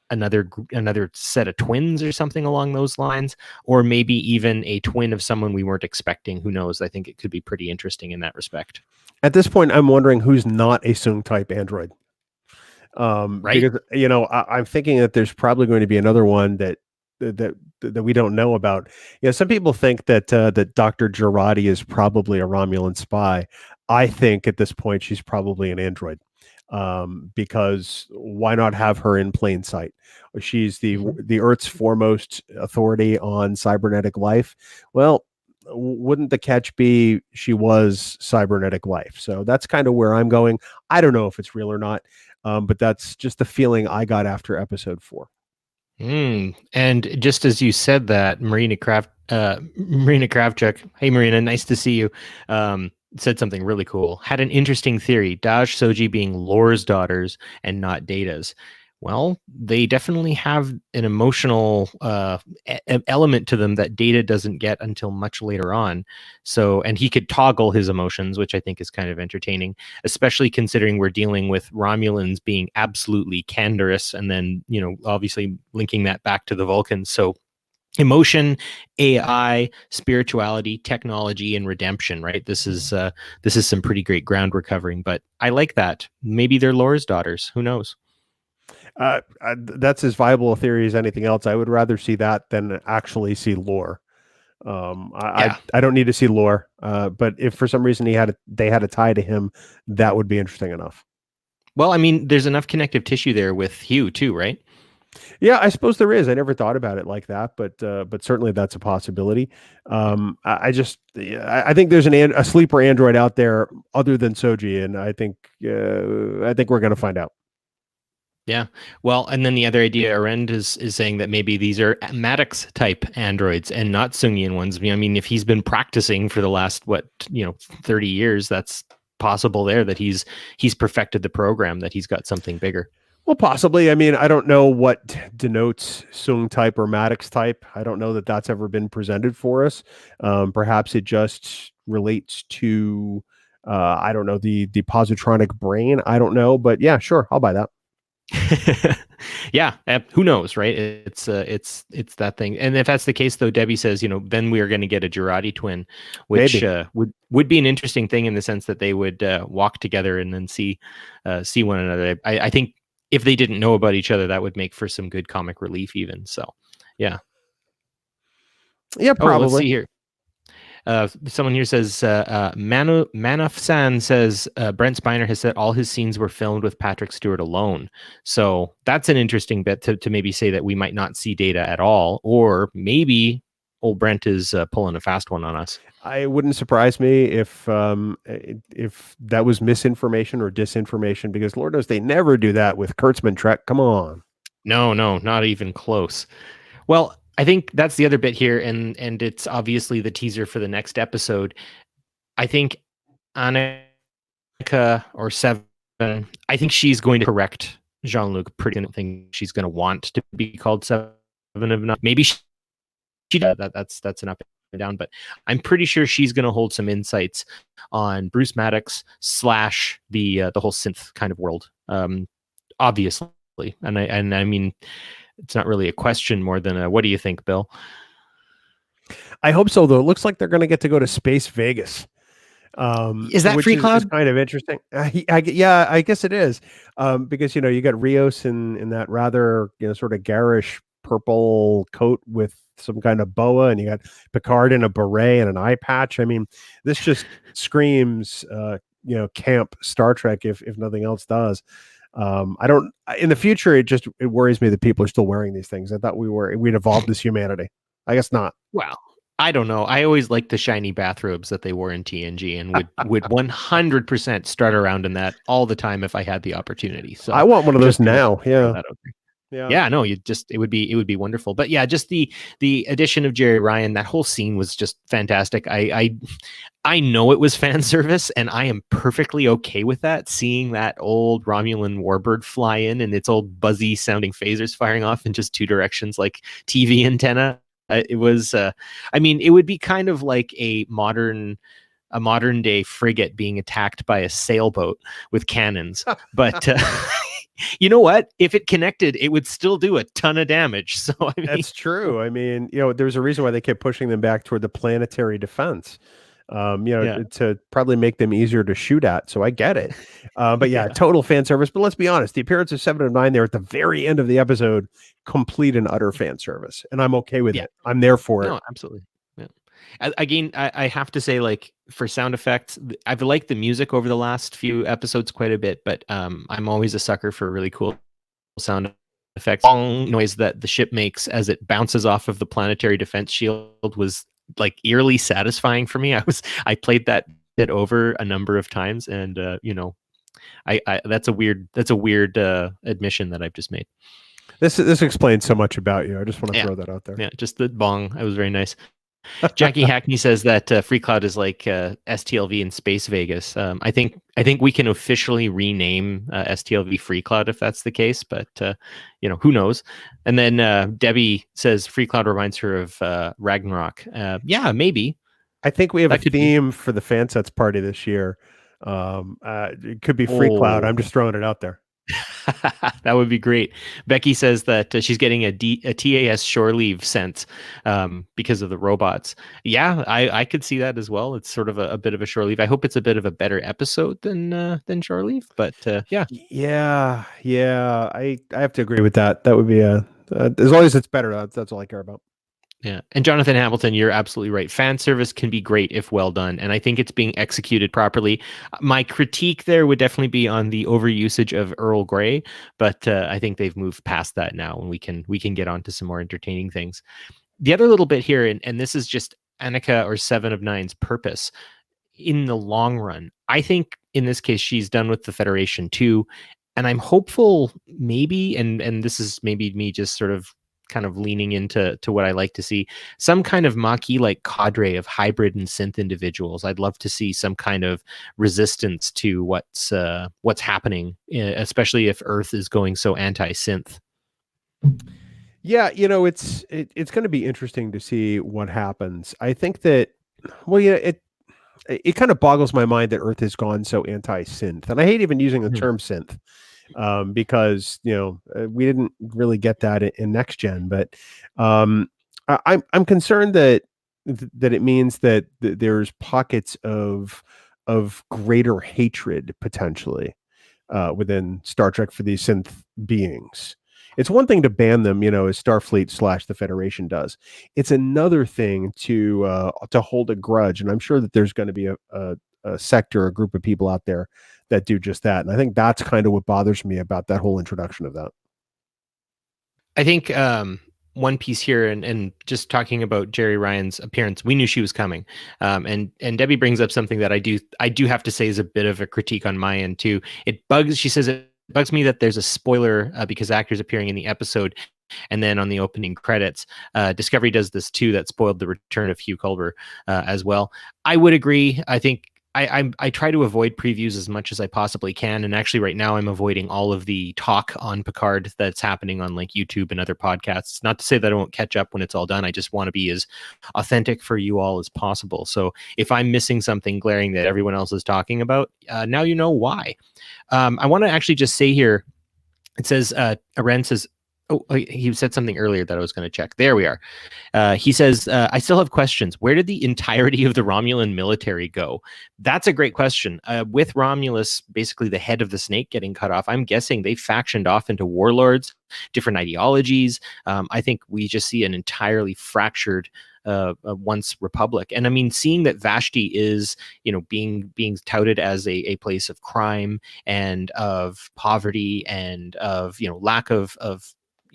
another set of twins or something along those lines, or maybe even a twin of someone we weren't expecting. Who knows? I think it could be pretty interesting in that respect. At this point, I'm wondering who's not a Sung type android. Right? Because I'm thinking that there's probably going to be another one that we don't know about. Some people think that that Dr. Girardi is probably a Romulan spy. I think at this point she's probably an android, because why not have her in plain sight? She's the Earth's foremost authority on cybernetic life. Well, wouldn't the catch be she was cybernetic life? So that's kind of where I'm going. I don't know if it's real or not, but that's just the feeling I got after episode 4. And just as you said that, Marina Kravchuk, hey Marina, nice to see you, said something really cool. Had an interesting theory, Daj Soji being Lore's daughters and not Data's. Well, they definitely have an emotional element to them that Data doesn't get until much later on. So, and he could toggle his emotions, which I think is kind of entertaining, especially considering we're dealing with Romulans being absolutely candorous, and then, obviously linking that back to the Vulcans. So emotion, AI, spirituality, technology, and redemption, right? This is some pretty great ground we're covering, but I like that. Maybe they're Lore's daughters. Who knows? That's as viable a theory as anything else. I would rather see that than actually see Lore. I don't need to see Lore, but if for some reason they had a tie to him, that would be interesting enough. Well, I mean, there's enough connective tissue there with Hugh too, right? Yeah, I suppose there is. I never thought about it like that, but certainly that's a possibility. I think there's a sleeper android out there other than Soji, and I think we're going to find out. Yeah. Well, and then the other idea, Arend is saying that maybe these are Maddox type androids and not Sungian ones. I mean, if he's been practicing for the last 30 years, that's possible there that he's perfected the program, that he's got something bigger. Well, possibly. I mean, I don't know what denotes Sung type or Maddox type. I don't know that that's ever been presented for us. Perhaps it just relates to, I don't know, the positronic brain. I don't know, but yeah, sure, I'll buy that. Yeah, who knows, right? It's that thing. And if that's the case, though, Debbie says, then we are going to get a Girardi twin, which would be an interesting thing in the sense that they would walk together and then see one another. I think if they didn't know about each other, that would make for some good comic relief even. So, yeah. Yeah, probably. Let's see here. Someone here says, Manaf-san says, Brent Spiner has said all his scenes were filmed with Patrick Stewart alone. So that's an interesting bit to maybe say that we might not see Data at all, or maybe old Brent is pulling a fast one on us. I wouldn't surprise me if that was misinformation or disinformation, because Lord knows they never do that with Kurtzman Trek. Come on. No, not even close. Well, I think that's the other bit here, and it's obviously the teaser for the next episode. I think Annika or Seven, I think she's going to correct Jean-Luc pretty. I don't think she's going to want to be called Seven of Nine. Maybe she does. That's an up and down, but I'm pretty sure she's going to hold some insights on Bruce Maddox / the whole synth kind of world. Obviously, and I mean, it's not really a question more than what do you think, Bill? I hope so, though. It looks like they're going to get to go to Space Vegas. Is that Free Cloud? Is kind of interesting. Yeah, I guess it is. Because you got Rios in that rather sort of garish purple coat with some kind of boa, and you got Picard in a beret and an eye patch. I mean, this just screams camp Star Trek if nothing else does. In the future, it worries me that people are still wearing these things. I thought we'd evolved as humanity. I guess not. Well, I don't know. I always liked the shiny bathrobes that they wore in TNG, and would 100% strut around in that all the time if I had the opportunity. So I want one of those now. Yeah. Yeah, no, it would be wonderful. But yeah, just the addition of Jerry Ryan, that whole scene was just fantastic. I know it was fan service, and I am perfectly okay with that. Seeing that old Romulan warbird fly in and its old buzzy sounding phasers firing off in just two directions like TV antenna. It was I mean, it would be kind of like a modern day frigate being attacked by a sailboat with cannons. But you know what? If it connected, it would still do a ton of damage. So I mean, That's true. I mean, there's a reason why they kept pushing them back toward the planetary defense. To probably make them easier to shoot at. So I get it. But yeah, total fan service. But let's be honest, the appearance of 7 of 9 there at the very end of the episode, complete and utter fan service. And I'm okay with it. I'm there for it. No, absolutely. Yeah. Again, I have to say, like, for sound effects, I've liked the music over the last few episodes quite a bit, but I'm always a sucker for really cool sound effects. Noise that the ship makes as it bounces off of the planetary defense shield was like eerily satisfying for me. I played that bit over a number of times, and I that's a weird admission that I've just made. This explains so much about you. I just want to throw that out there. Yeah, just the bong. It was very nice. Jackie Hackney says that Free Cloud is like STLV in Space Vegas. I think we can officially rename STLV Free Cloud if that's the case, but who knows? And then Debbie says Free Cloud reminds her of Ragnarok. Yeah, maybe. I think we have a theme for the Fansets party this year. It could be Free Cloud. I'm just throwing it out there. That would be great. Becky says that she's getting a TAS shore leave sense because of the robots. Yeah, I could see that as well. It's sort of a bit of a shore leave. I hope it's a bit of a better episode than shore leave. But yeah. I have to agree with that. That would be as long as it's better. That's all I care about. Yeah. And Jonathan Hamilton, you're absolutely right. Fan service can be great if well done. And I think it's being executed properly. My critique there would definitely be on the overusage of Earl Grey, but I think they've moved past that now, and we can get on to some more entertaining things. The other little bit here, and this is just Annika or 7 of 9's purpose in the long run. I think in this case, she's done with the Federation too. And I'm hopeful maybe, and this is maybe me just sort of kind of leaning into what I like to see, some kind of Maquis-like cadre of hybrid and synth individuals. I'd love to see some kind of resistance to what's happening, especially if Earth is going so anti-synth. Yeah, it's going to be interesting to see what happens. I think that, it kind of boggles my mind that Earth has gone so anti-synth, and I hate even using the term synth. Because we didn't really get that in next gen, but I'm concerned that it means that there's pockets of greater hatred potentially within Star Trek for these synth beings. It's one thing to ban them, as Starfleet / the Federation does. It's another thing to hold a grudge, and I'm sure that there's going to be a sector, a group of people out there that do just that. And I think that's kind of what bothers me about that whole introduction of that. I think one piece here, and just talking about Jerry Ryan's appearance, we knew she was coming. And Debbie brings up something that I do have to say is a bit of a critique on my end too. She says it bugs me that there's a spoiler because actors appearing in the episode. And then on the opening credits, Discovery does this too, that spoiled the return of Hugh Culber as well. I would agree. I think I try to avoid previews as much as I possibly can. And actually right now I'm avoiding all of the talk on Picard that's happening on like YouTube and other podcasts. Not to say that I won't catch up when it's all done. I just want to be as authentic for you all as possible. So if I'm missing something glaring that everyone else is talking about, now you know why. I want to actually just say here, it says, Aren says, oh, he said something earlier that I was going to check. There we are. He says, I still have questions. Where did the entirety of the Romulan military go? That's a great question. With Romulus, basically the head of the snake getting cut off, I'm guessing they factioned off into warlords, different ideologies. I think we just see an entirely fractured once republic. And I mean, seeing that Vashti is, being touted as a place of crime and of poverty and of, lack of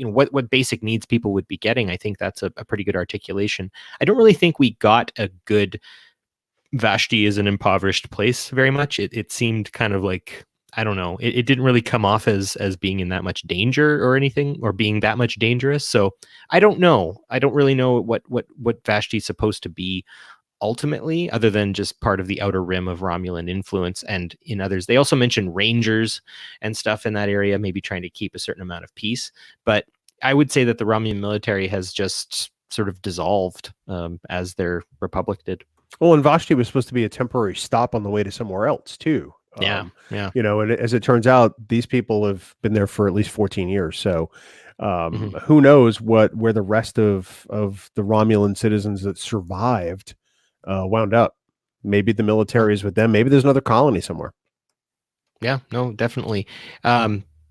what basic needs people would be getting. I think that's a pretty good articulation. I don't really think we got a good Vashti is an impoverished place very much. It seemed kind of like I don't know. It didn't really come off as being in that much danger or anything, or being that much dangerous. So I don't know. I don't really know what Vashti's supposed to be ultimately, other than just part of the outer rim of Romulan influence. And in others, they also mention Rangers and stuff in that area, maybe trying to keep a certain amount of peace. But I would say that the Romulan military has just sort of dissolved as their republic did. Well, and Vashti was supposed to be a temporary stop on the way to somewhere else too. Yeah. You know, and as it turns out, these people have been there for at least 14 years. So who knows where the rest of the Romulan citizens that survived wound up. Maybe the military is with them. Maybe there's another colony somewhere. Yeah, no, definitely.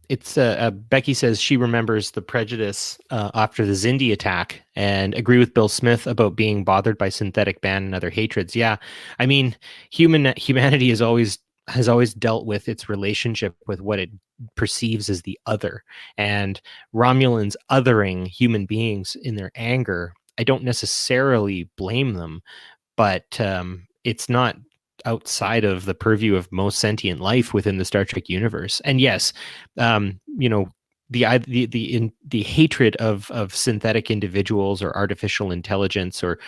It's Becky says she remembers the prejudice after the Xindi attack, and agree with Bill Smith about being bothered by synthetic ban and other hatreds. Yeah, I mean, humanity has always dealt with its relationship with what it perceives as the other, and Romulans othering human beings in their anger. I don't necessarily blame them, but it's not outside of the purview of most sentient life within the Star Trek universe. And yes, you know, the hatred of synthetic individuals or artificial intelligence or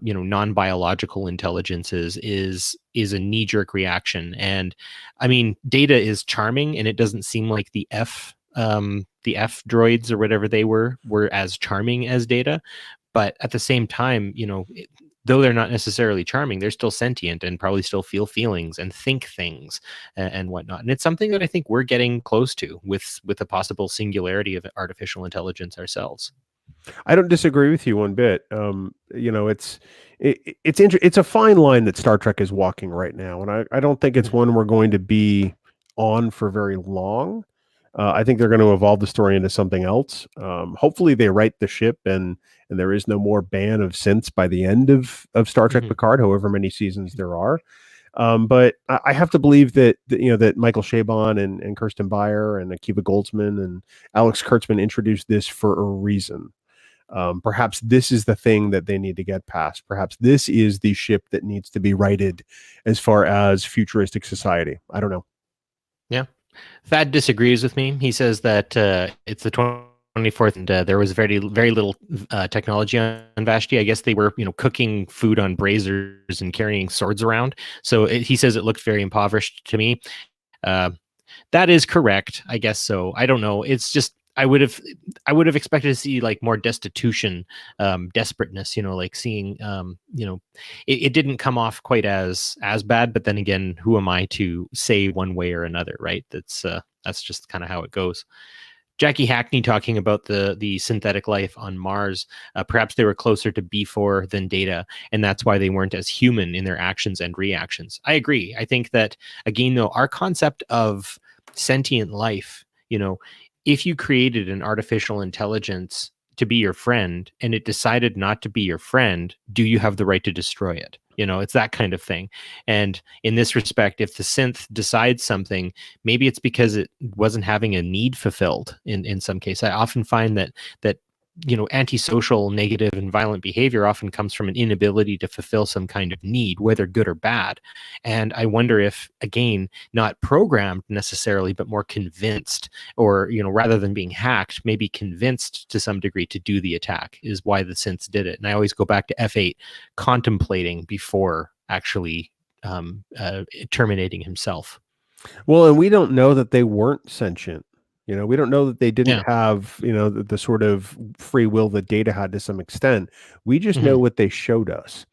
you know, non-biological intelligences is a knee-jerk reaction. And I mean, Data is charming, and it doesn't seem like the F droids or whatever they were as charming as Data. But at the same time, you know, though they're not necessarily charming, they're still sentient and probably still feel feelings and think things and whatnot. And it's something that I think we're getting close to with the possible singularity of artificial intelligence ourselves. I don't disagree with you one bit. You know, it's a fine line that Star Trek is walking right now, and I don't think it's one we're going to be on for very long. I think they're going to evolve the story into something else. Hopefully, they right the ship and there is no more ban of synths by the end of Star Trek Picard, however many seasons there are. But I have to believe that you know, that Michael Chabon and Kirsten Beyer and Akiva Goldsman and Alex Kurtzman introduced this for a reason. Perhaps this is the thing that they need to get past. Perhaps this is the ship that needs to be righted as far as futuristic society. I don't know. Yeah. Thad disagrees with me. He says that it's the 24th, and there was very little technology on Vashti. I guess they were, you know, cooking food on braziers and carrying swords around. So he says it looked very impoverished to me. That is correct, I guess so. I don't know. It's just I would have expected to see like more destitution, desperateness. You know, like seeing, you know, it didn't come off quite as bad. But then again, who am I to say one way or another, right? That's just kind of how it goes. Jackie Hackney talking about the synthetic life on Mars. Perhaps they were closer to B4 than Data, and that's why they weren't as human in their actions and reactions. I agree. I think that, again, though, our concept of sentient life, you know, if you created an artificial intelligence to be your friend and it decided not to be your friend, do you have the right to destroy it? You know, it's that kind of thing. And in this respect, if the synth decides something, maybe it's because it wasn't having a need fulfilled in some case. I often find that you know, antisocial, negative, and violent behavior often comes from an inability to fulfill some kind of need, whether good or bad. And I wonder if, again, not programmed necessarily, but more convinced, or, you know, rather than being hacked, maybe convinced to some degree to do the attack is why the synths did it. And I always go back to F8 contemplating before actually terminating himself. Well, and we don't know that they weren't sentient. You know, we don't know that they didn't have, you know, the sort of free will that Data had to some extent. We just know what they showed us.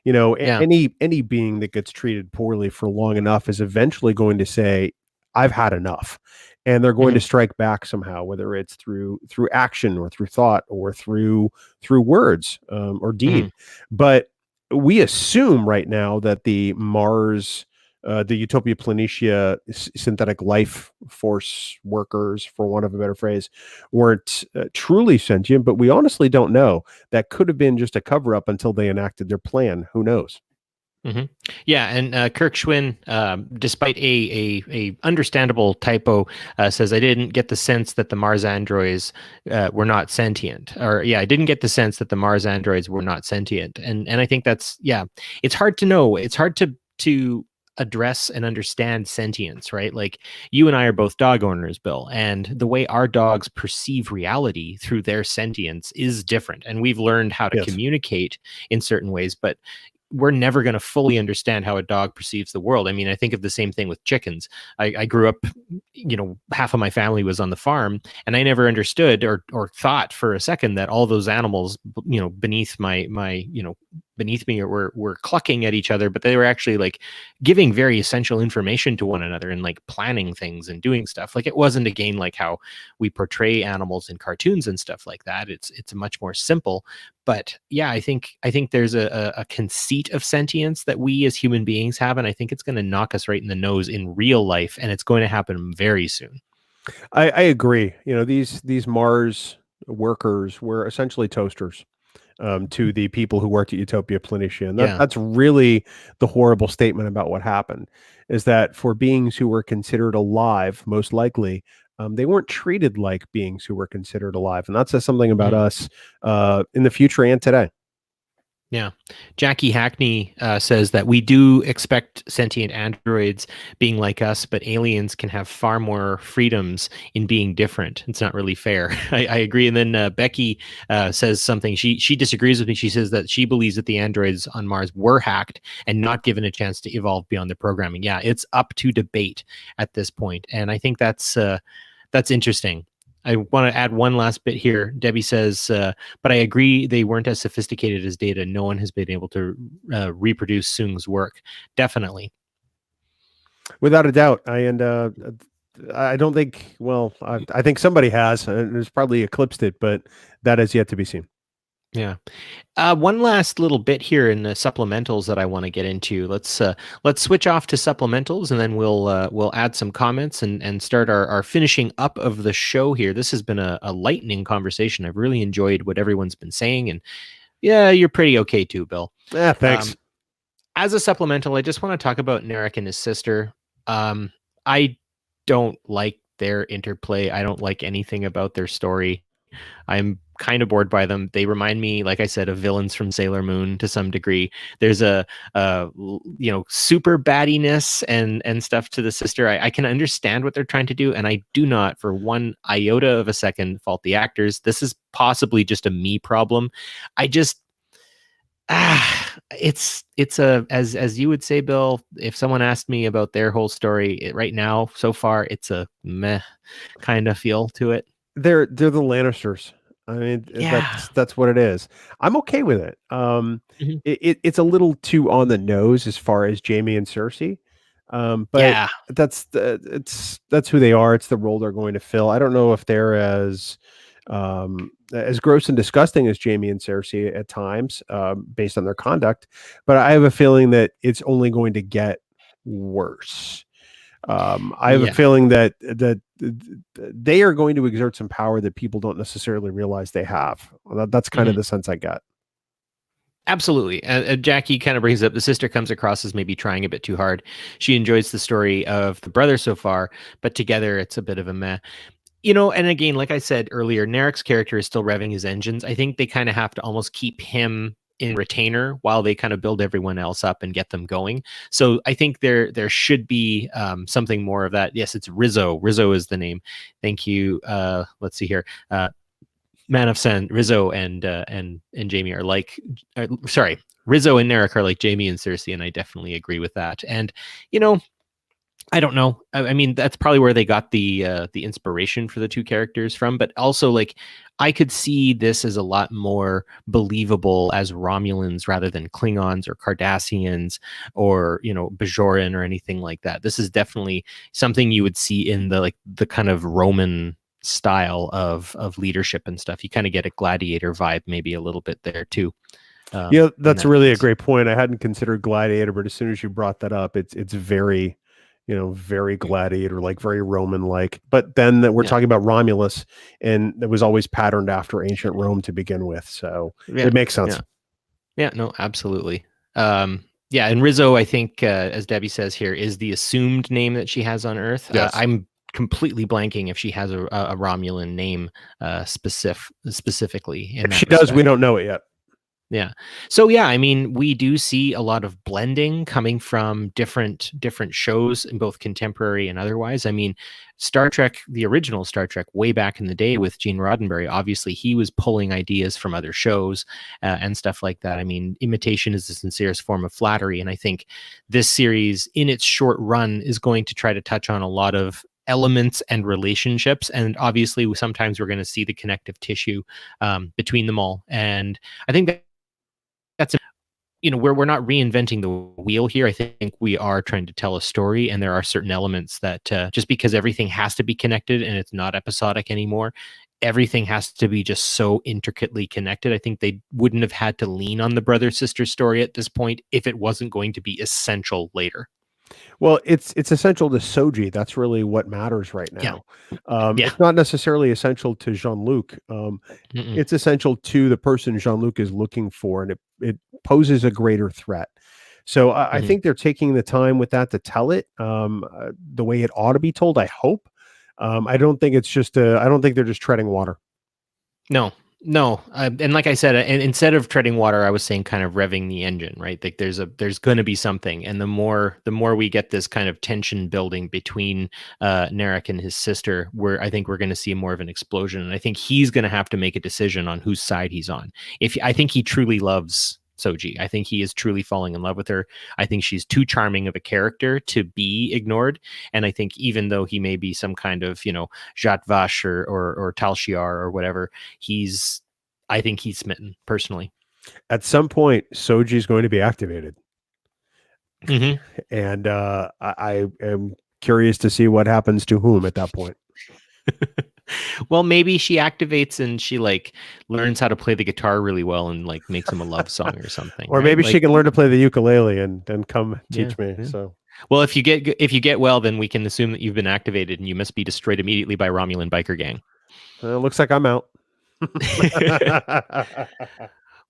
You know, any being that gets treated poorly for long enough is eventually going to say, I've had enough. And they're going to strike back somehow, whether it's through action or through thought or through words or deed. But we assume right now that the Mars, the Utopia Planitia synthetic life force workers, for want of a better phrase, weren't truly sentient, but we honestly don't know. That could have been just a cover up until they enacted their plan. Who knows? Yeah, and Kirk Schwinn, despite a understandable typo, says, I didn't get the sense that the Mars androids were not sentient. Or, yeah, I didn't get the sense that the Mars androids were not sentient. And I think that's, yeah, it's hard to know. It's hard to address and understand sentience, right? Like you and I are both dog owners, Bill, and the way our dogs perceive reality through their sentience is different. And we've learned how to Yes. communicate in certain ways, but we're never going to fully understand how a dog perceives the world. I mean, I think of the same thing with chickens. I grew up, half of my family was on the farm, and I never understood or thought for a second that all those animals, beneath beneath me were clucking at each other, but they were actually like giving very essential information to one another and like planning things and doing stuff. Like it wasn't again like how we portray animals in cartoons and stuff like that. It's much more simple. But yeah, I think there's a conceit of sentience that we as human beings have, and I think it's going to knock us right in the nose in real life, and it's going to happen very soon. I agree. These Mars workers were essentially toasters to the people who worked at Utopia Planitia. And that's really the horrible statement about what happened, is that for beings who were considered alive, most likely, they weren't treated like beings who were considered alive. And that says something about us in the future and today. Yeah. Jackie Hackney says that we do expect sentient androids being like us, but aliens can have far more freedoms in being different. It's not really fair. I agree. And then Becky says something. She disagrees with me. She says that she believes that the androids on Mars were hacked and not given a chance to evolve beyond their programming. Yeah, it's up to debate at this point. And I think that's interesting. I want to add one last bit here. Debbie says, but I agree they weren't as sophisticated as Data. No one has been able to reproduce Soong's work. Definitely. Without a doubt. I don't think, I think somebody has, and it's probably eclipsed it, but that is yet to be seen. Yeah. One last little bit here in the supplementals that I want to get into. Let's switch off to supplementals, and then we'll add some comments and start our finishing up of the show here. This has been a lightning conversation. I've really enjoyed what everyone's been saying, and yeah, you're pretty okay too, Bill. Yeah, thanks. As a supplemental, I just want to talk about Narek and his sister. I don't like their interplay. I don't like anything about their story. I'm kind of bored by them. They remind me, like I said, of villains from Sailor Moon to some degree. There's a super baddiness and stuff to the sister. I can understand what they're trying to do, and I do not for one iota of a second fault the actors. This is possibly just a me problem. I just it's as you would say, Bill, if someone asked me about their whole story right now so far, it's a meh kind of feel to it. They're the Lannisters. I mean, that's what it is. I'm okay with it. It's a little too on the nose as far as Jamie and Cersei. But that's who they are. It's the role they're going to fill. I don't know if they're as gross and disgusting as Jamie and Cersei at times, based on their conduct, but I have a feeling that it's only going to get worse. I have a feeling that they are going to exert some power that people don't necessarily realize they have. That's kind of the sense I got. Absolutely. Jackie kind of brings up the sister comes across as maybe trying a bit too hard. She enjoys the story of the brother so far, but together it's a bit of a meh. And again, like I said earlier, Narek's character is still revving his engines. I think they kind of have to almost keep him in retainer while they kind of build everyone else up and get them going. So I think there should be something more of that. Yes, it's Rizzo. Rizzo is the name. Thank you. Let's see here. Man of Sen, Rizzo and Jamie are like, Rizzo and Narek are like Jamie and Cersei, and I definitely agree with that. And I don't know. I mean, that's probably where they got the inspiration for the two characters from. But also, like, I could see this as a lot more believable as Romulans rather than Klingons or Cardassians or Bajoran or anything like that. This is definitely something you would see in the kind of Roman style of leadership and stuff. You kind of get a gladiator vibe, maybe a little bit there too. That's really a great point. I hadn't considered gladiator, but as soon as you brought that up, it's very very gladiator, like very Roman like. But then we're talking about Romulus, and it was always patterned after ancient Rome to begin with. So it makes sense. Yeah, no, absolutely. And Rizzo, I think, as Debbie says here, is the assumed name that she has on Earth. Yes. I'm completely blanking if she has a Romulan name specifically. If she does, we don't know it yet. Yeah. So yeah, I mean, we do see a lot of blending coming from different shows in both contemporary and otherwise. I mean, Star Trek, the original Star Trek, way back in the day with Gene Roddenberry, obviously he was pulling ideas from other shows and stuff like that. I mean, imitation is the sincerest form of flattery, and I think this series, in its short run, is going to try to touch on a lot of elements and relationships, and obviously sometimes we're going to see the connective tissue between them all. And I think that's, we're not reinventing the wheel here. I think we are trying to tell a story, and there are certain elements that just because everything has to be connected and it's not episodic anymore, everything has to be just so intricately connected. I think they wouldn't have had to lean on the brother sister story at this point if it wasn't going to be essential later. Well, it's essential to Soji. That's really what matters right now. Yeah. It's not necessarily essential to Jean-Luc. It's essential to the person Jean-Luc is looking for, and it poses a greater threat. So I think they're taking the time with that to tell it the way it ought to be told. I hope. I don't think it's just I don't think they're just treading water. No. And like I said, instead of treading water, I was saying kind of revving the engine, right? Like there's going to be something. And the more we get this kind of tension building between Narek and his sister, I think we're going to see more of an explosion. And I think he's going to have to make a decision on whose side he's on. I think he truly loves Soji. I think he is truly falling in love with her. I think she's too charming of a character to be ignored. And I think even though he may be some kind of, Jat Vache or Tal Shiar or whatever, I think he's smitten personally. At some point, Soji is going to be activated. Mm-hmm. And I am curious to see what happens to whom at that point. Well, maybe she activates and she learns how to play the guitar really well and makes him a love song or something. Or maybe she can learn to play the ukulele and come teach me. Yeah. So, well, if you get well, then we can assume that you've been activated and you must be destroyed immediately by Romulan biker gang. Looks like I'm out.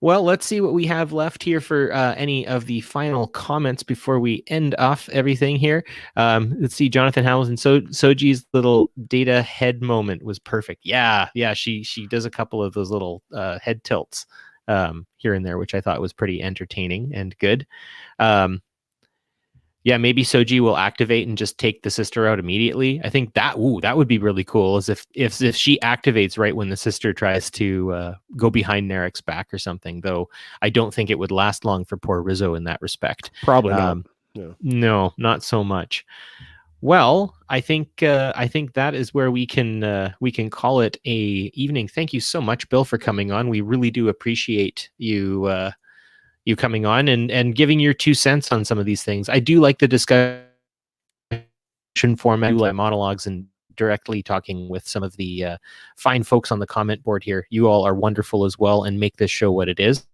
Well, let's see what we have left here for any of the final comments before we end off everything here. Let's see, Jonathan Hamilton. Soji's little Data head moment was perfect. Yeah. She does a couple of those little head tilts here and there, which I thought was pretty entertaining and good. Yeah, maybe Soji will activate and just take the sister out immediately. I think that would be really cool. Is if she activates right when the sister tries to go behind Narek's back or something. Though I don't think it would last long for poor Rizzo in that respect. Probably not. No, not so much. Well, I think that is where we can call it a evening. Thank you so much, Bill, for coming on. We really do appreciate you. You coming on and giving your 2 cents on some of these things. I do like the discussion format, like monologues and directly talking with some of the fine folks on the comment board here. You all are wonderful as well and make this show what it is.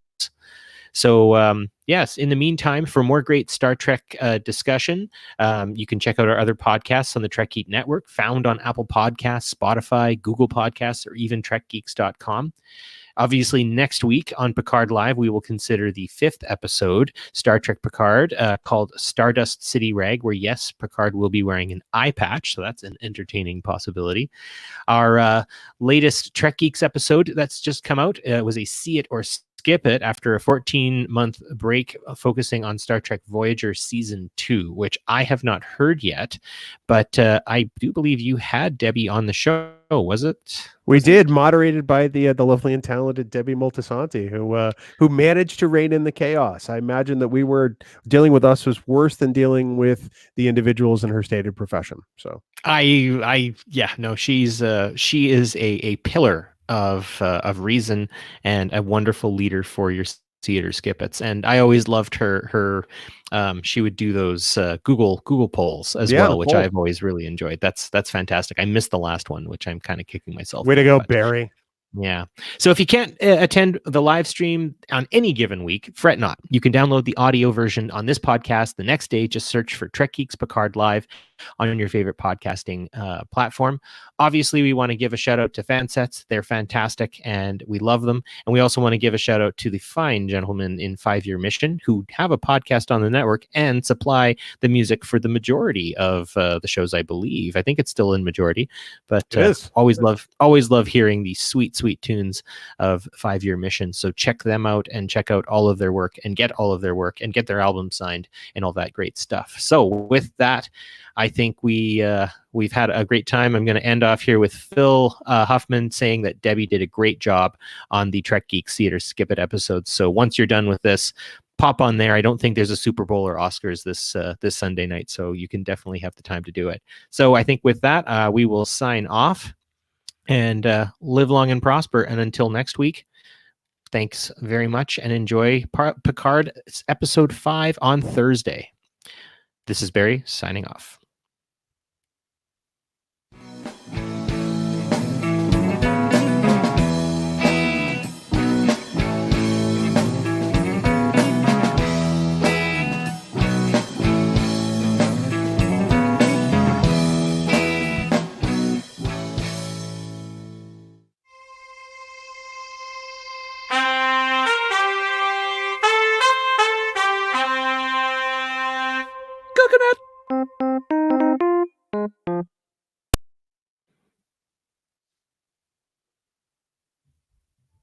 So yes, in the meantime, for more great Star Trek discussion, you can check out our other podcasts on the Trek Geek Network, found on Apple Podcasts, Spotify, Google Podcasts, or even trekgeeks.com. Obviously, next week on Picard Live, we will consider the 5th episode, Star Trek Picard, called Stardust City Rag, where, yes, Picard will be wearing an eye patch, so that's an entertaining possibility. Our latest Trek Geeks episode that's just come out was a See It or Skip It after a 14-month break focusing on Star Trek Voyager Season 2, which I have not heard yet, but I do believe you had Debbie on the show, was it? We did, moderated by the lovely and talented Debbie Moltisanti, who managed to rein in the chaos. I imagine that dealing with us was worse than dealing with the individuals in her stated profession. So she is a pillar of reason and a wonderful leader for your See It or Skip It's. And I always loved her she would do those Google polls as well, which I've always really enjoyed. That's fantastic. I missed the last one, which I'm kind of kicking myself. Way to go, Barry. Yeah. So if you can't attend the live stream on any given week, fret not. You can download the audio version on this podcast the next day. Just search for Trek Geeks Picard Live on your favorite podcasting platform. Obviously, we want to give a shout out to Fansets. They're fantastic and we love them. And we also want to give a shout out to the fine gentlemen in 5-Year Mission who have a podcast on the network and supply the music for the majority of the shows, I believe. I think it's still in majority, but always love hearing the sweet sweet tunes of 5-Year Mission. So check them out and check out all of their work and get all of their work and get their album signed and all that great stuff. So with that, I think we've had a great time. I'm going to end off here with Phil Huffman saying that Debbie did a great job on the Trek Geeks Theater Skip It episode. So once you're done with this, pop on there. I don't think there's a Super Bowl or Oscars this Sunday night, so you can definitely have the time to do it. So I think with that, we will sign off and live long and prosper. And until next week, thanks very much and enjoy Picard episode 5 on Thursday. This is Barry signing off.